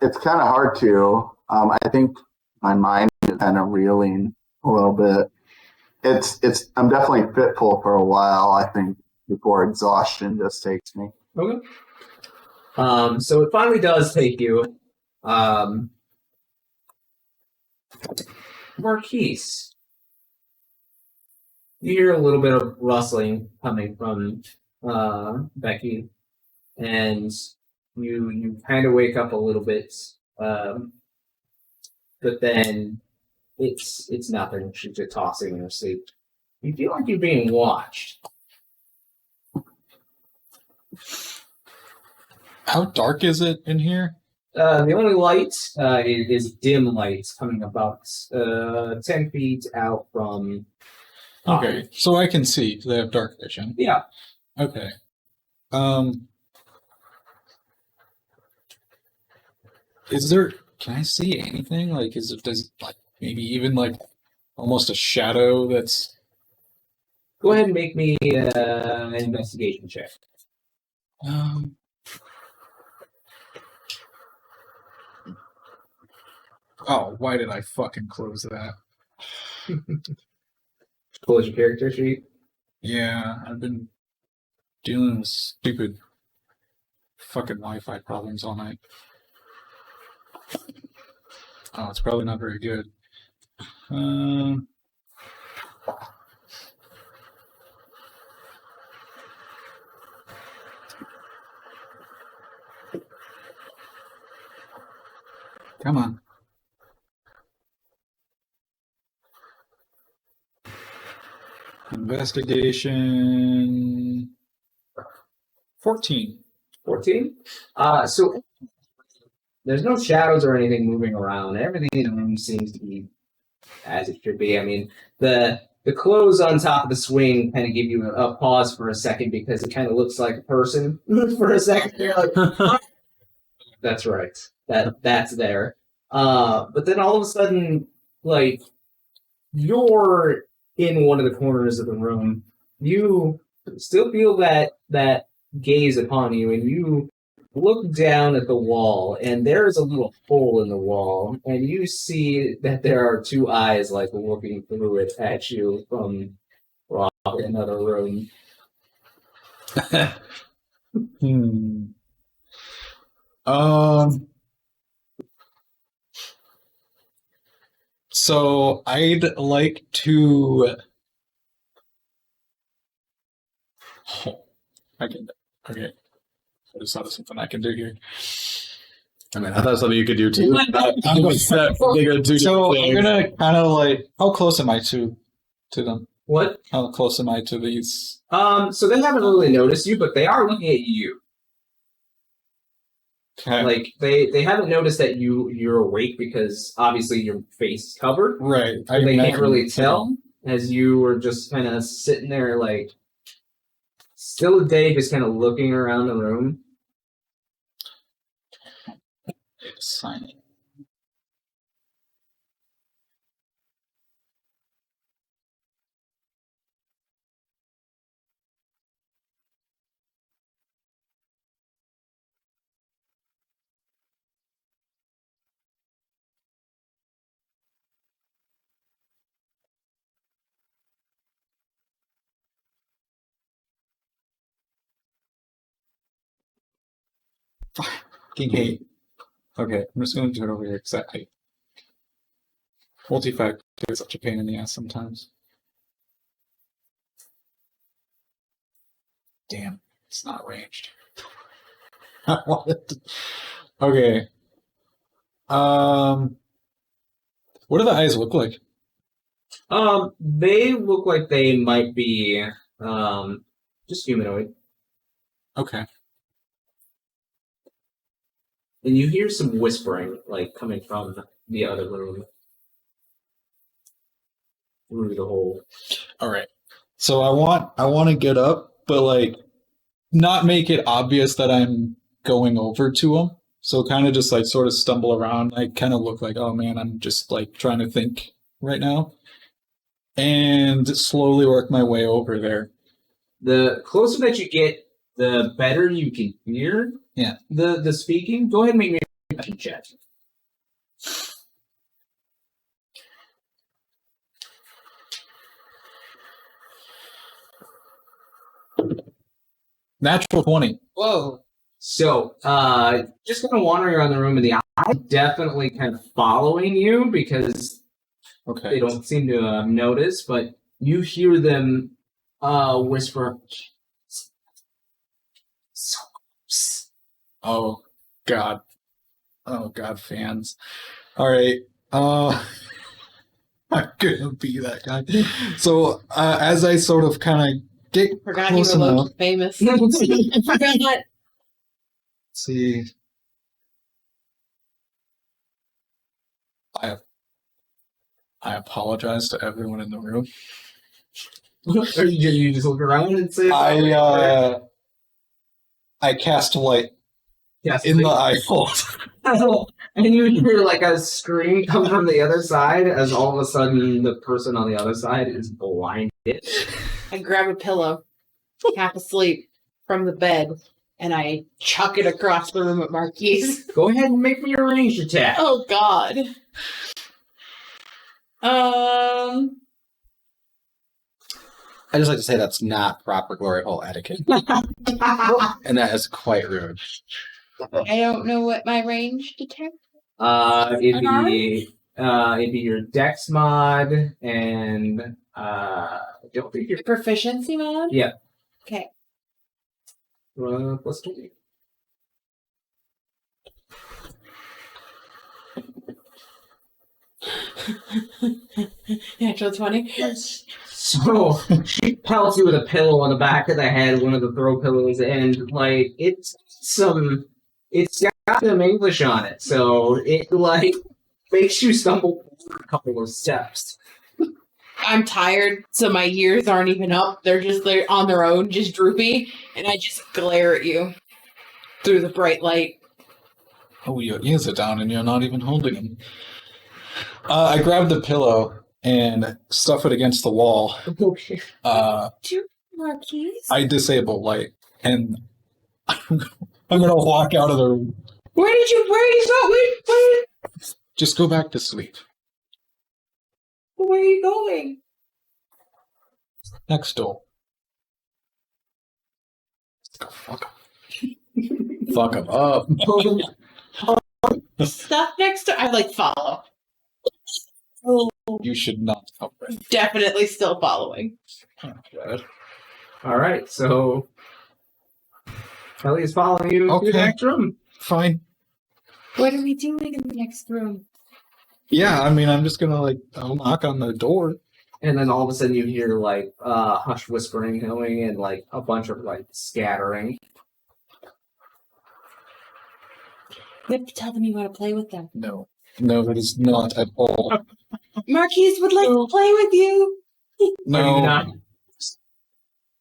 It's kind of hard to. I think my mind is kind of reeling a little bit. I'm definitely fitful for a while, I think, before exhaustion just takes me. Okay. So it finally does take you. Marquies. You hear a little bit of rustling coming from Becky, and you kind of wake up a little bit, but then it's nothing. She's just tossing in her sleep. You feel like you're being watched. How dark is it in here? The only light is dim light coming about 10 feet out from... Okay, so I can see. They have dark vision. Yeah. Okay. Is there... Can I see anything? Does maybe even almost a shadow that's... Go ahead and make me an investigation check. Oh, why did I fucking close that? Close your character sheet. Yeah, I've been dealing with stupid fucking Wi-Fi problems all night. Oh, it's probably not very good. Come on. Investigation 14. 14? So there's no shadows or anything moving around. Everything in the room seems to be as it should be. I mean, the clothes on top of the swing kind of give you a pause for a second because it kind of looks like a person for a second. You're like, that's right. That's there. But then all of a sudden, like, you're in one of the corners of the room. You still feel that gaze upon you, and you look down at the wall, and there's a little hole in the wall, and you see that there are two eyes, like, looking through it at you from another room. So I'd like to. Okay. I just thought of something I can do here. I mean, I thought something you could do too. I'm going to So I'm gonna kind of like. How close am I to them? What? How close am I to these? So they haven't really noticed you, but they are looking at you. Okay. Like, they haven't noticed that you're awake because obviously your face is covered. Right. They can't really tell as you were just kind of sitting there, like, still a day, just kind of looking around the room. Signing. Fucking hate. Okay, I'm just gonna do it over here because I multi-factor is such a pain in the ass sometimes. Damn, it's not ranged. I wanted to... Okay. What do the eyes look like? They look like they might be, just humanoid. Okay. And you hear some whispering, like, coming from the other room. Through the hole. Alright. So I want to get up, but, like, not make it obvious that I'm going over to him. So kind of just, like, sort of stumble around. I kind of look like, oh man, I'm just, like, trying to think right now. And slowly work my way over there. The closer that you get, the better you can hear the speaking. Go ahead and make me a perception check. Natural 20. Whoa. So, just kind of wandering around the room, and the eye definitely kind of following you because they don't seem to notice, but you hear them whisper, so close. Oh, God. Oh, God, fans. All right. I'm gonna be that guy. So, as I sort of kind of get Forgot close you were enough. Loki famous. Forgot. See, I apologize to everyone in the room. Or you just look around and say, I cast light yes, in the eye hole. and you hear like a scream come from the other side as all of a sudden the person on the other side is blinded. I grab a pillow, half asleep, from the bed, and I chuck it across the room at Marquies. Go ahead and make me a ranged attack. Oh, God. I just like to say that's not proper glory hole etiquette, and that is quite rude. I don't know what my range detect. It'd be your dex mod and I don't think your Proficiency mod? Yeah. Okay. Plus 20. Natural 20? Yes. So she pelts you with a pillow on the back of the head, one of the throw pillows, and like it's got some English on it, so it like makes you stumble forward a couple of steps. I'm tired, so my ears aren't even up. They're on their own, just droopy, and I just glare at you through the bright light. Oh, your ears are down and you're not even holding them. I grab the pillow and stuff it against the wall. Marquies? I disable light and I'm gonna walk out of the room. Where are you going? Just go back to sleep. Where are you going? Next door. Fuck him. Fuck him up. Stuff next to I follow. You should not help it. Definitely still following. Oh, God. Alright, so Kelly is following you to the next room. Fine. What are we doing in the next room? Yeah, I mean, I'm just gonna, I'll knock on the door. And then all of a sudden you hear, hush whispering going and, a bunch of, scattering. You have to tell them you want to play with them. No, that is not at all. Marquies would like to play with you. Are you No, not?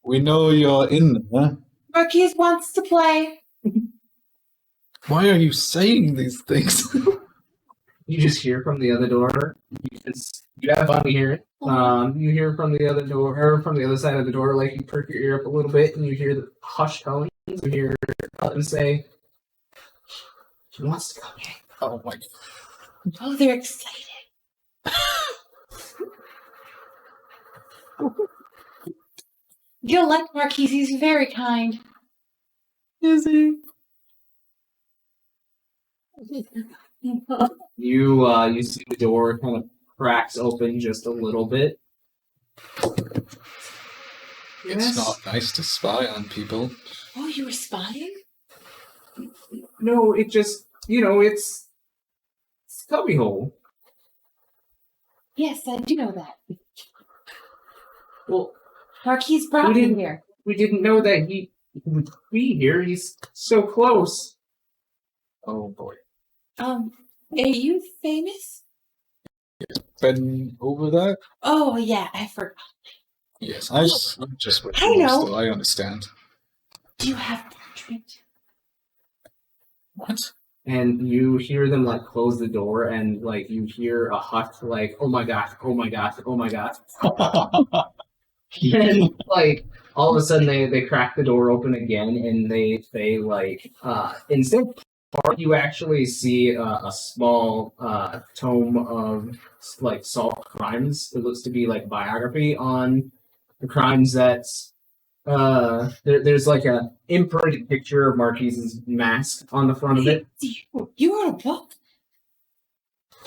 we know you're in there. Marquies wants to play. Why are you saying these things? You just hear from the other door. You have fun to hear it. You hear from the other door, or from the other side of the door, you perk your ear up a little bit, and you hear the hush tones. You hear them say, "He wants to come in." Oh my God. Oh, they're excited. You'll like Marquies. He's very kind. Is he? You see the door kind of cracks open just a little bit. It's not nice to spy on people. Oh, you were spying? No, it just it's Cubby Hole. Yes, I do know that. Well, Marquies brought We him didn't- here. we didn't know that he would be here. He's so close. Oh boy. Are you famous? Been over that? Oh, yeah, I forgot. Yes, I'm just with I you know. still, I understand. Do you have parchment? What? And you hear them close the door, and you hear a hush "Oh my gosh! Oh my gosh! Oh my gosh!" And all of a sudden they crack the door open again, and they instead of part, you actually see a small tome of solved crimes. It looks to be biography on the crimes that there's a imprinted picture of Marquise's mask on the front of it. You wrote a book?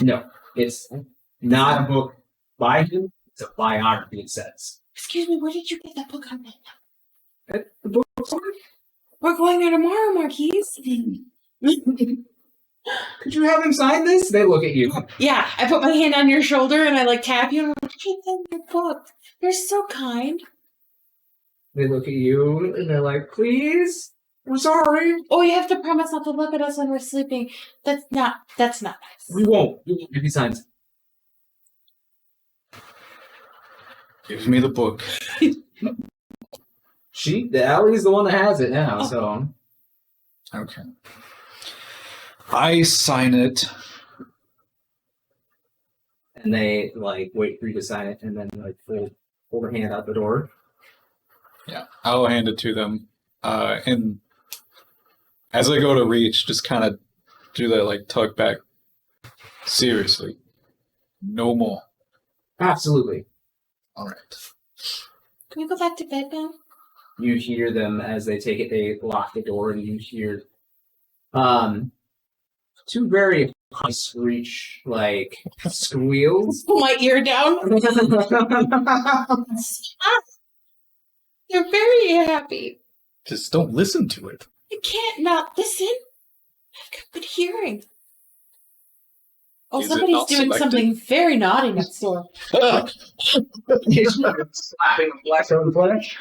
No, it's not a book by him. It's a biography, it says. Excuse me, where did you get that book on? At the bookstore? We're going there tomorrow, Marquies. Could you have him sign this? They look at you. Yeah, I put my hand on your shoulder and I tap you and I'm like, give them your book. You're so kind. They look at you and they're like, "Please, we're sorry. Oh, you have to promise not to look at us when we're sleeping. That's not nice. We won't if he signs it." Give me the book. The Allie's the one that has it now, so. Okay. I sign it. And they wait for you to sign it, and then pull their hand out the door. Yeah, I'll hand it to them. And as I go to reach, just kind of do that tug back. Seriously. No more. Absolutely. All right. Can we go back to bed now? You hear them as they take it. They lock the door, and you hear two very high screech squeals. Pull my ear down. You're very happy. Just don't listen to it. You can't not listen. I've got good hearing. Oh, Is it somebody's not doing selected? something very naughty next door. You start slapping the flesh on the flesh.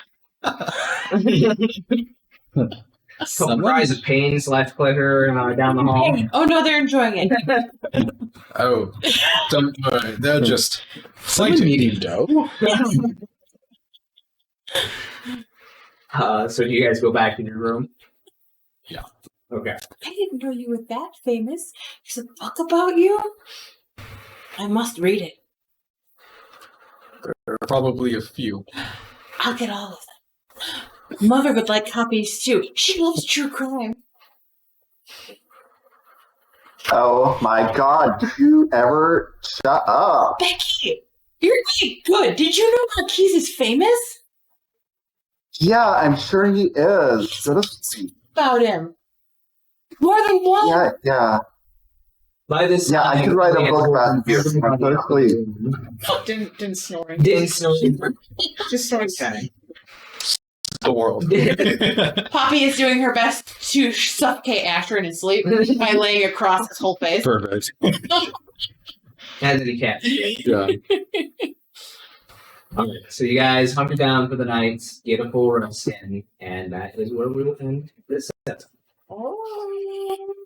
Couple cries of pain left clicker down the hall. Oh no, they're enjoying it. Oh, don't worry. They're just Someone fighting. eating dough? So do you guys go back to your room? Yeah. Okay. I didn't know you were that famous. There's a book about you. I must read it. There are probably a few. I'll get all of them. Mother would like copies too. She loves true crime. Oh my god, did you ever shut up? Becky, you're really good. Did you know Marquies is famous? Yeah, I'm sure he is. Go to sleep. About him. More than one. Yeah. By this Yeah, I time, could write a we had book about everybody you. Go to else. sleep. Didn't snoring. Didn't snoring. Just snoring. Okay. The world. Poppy is doing her best to suffocate Asher in his sleep by laying across his whole face. Perfect. As did he cat. Yeah. Okay, so you guys hunker down for the night, get a full rest in, and that is where we will end this episode.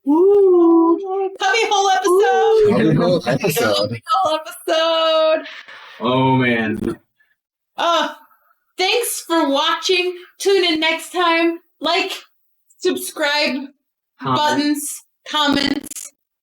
Ooh. Cubby Hole episode! Episode. Cubby Hole episode! Oh man. Thanks for watching. Tune in next time. Like, subscribe, buttons, comments,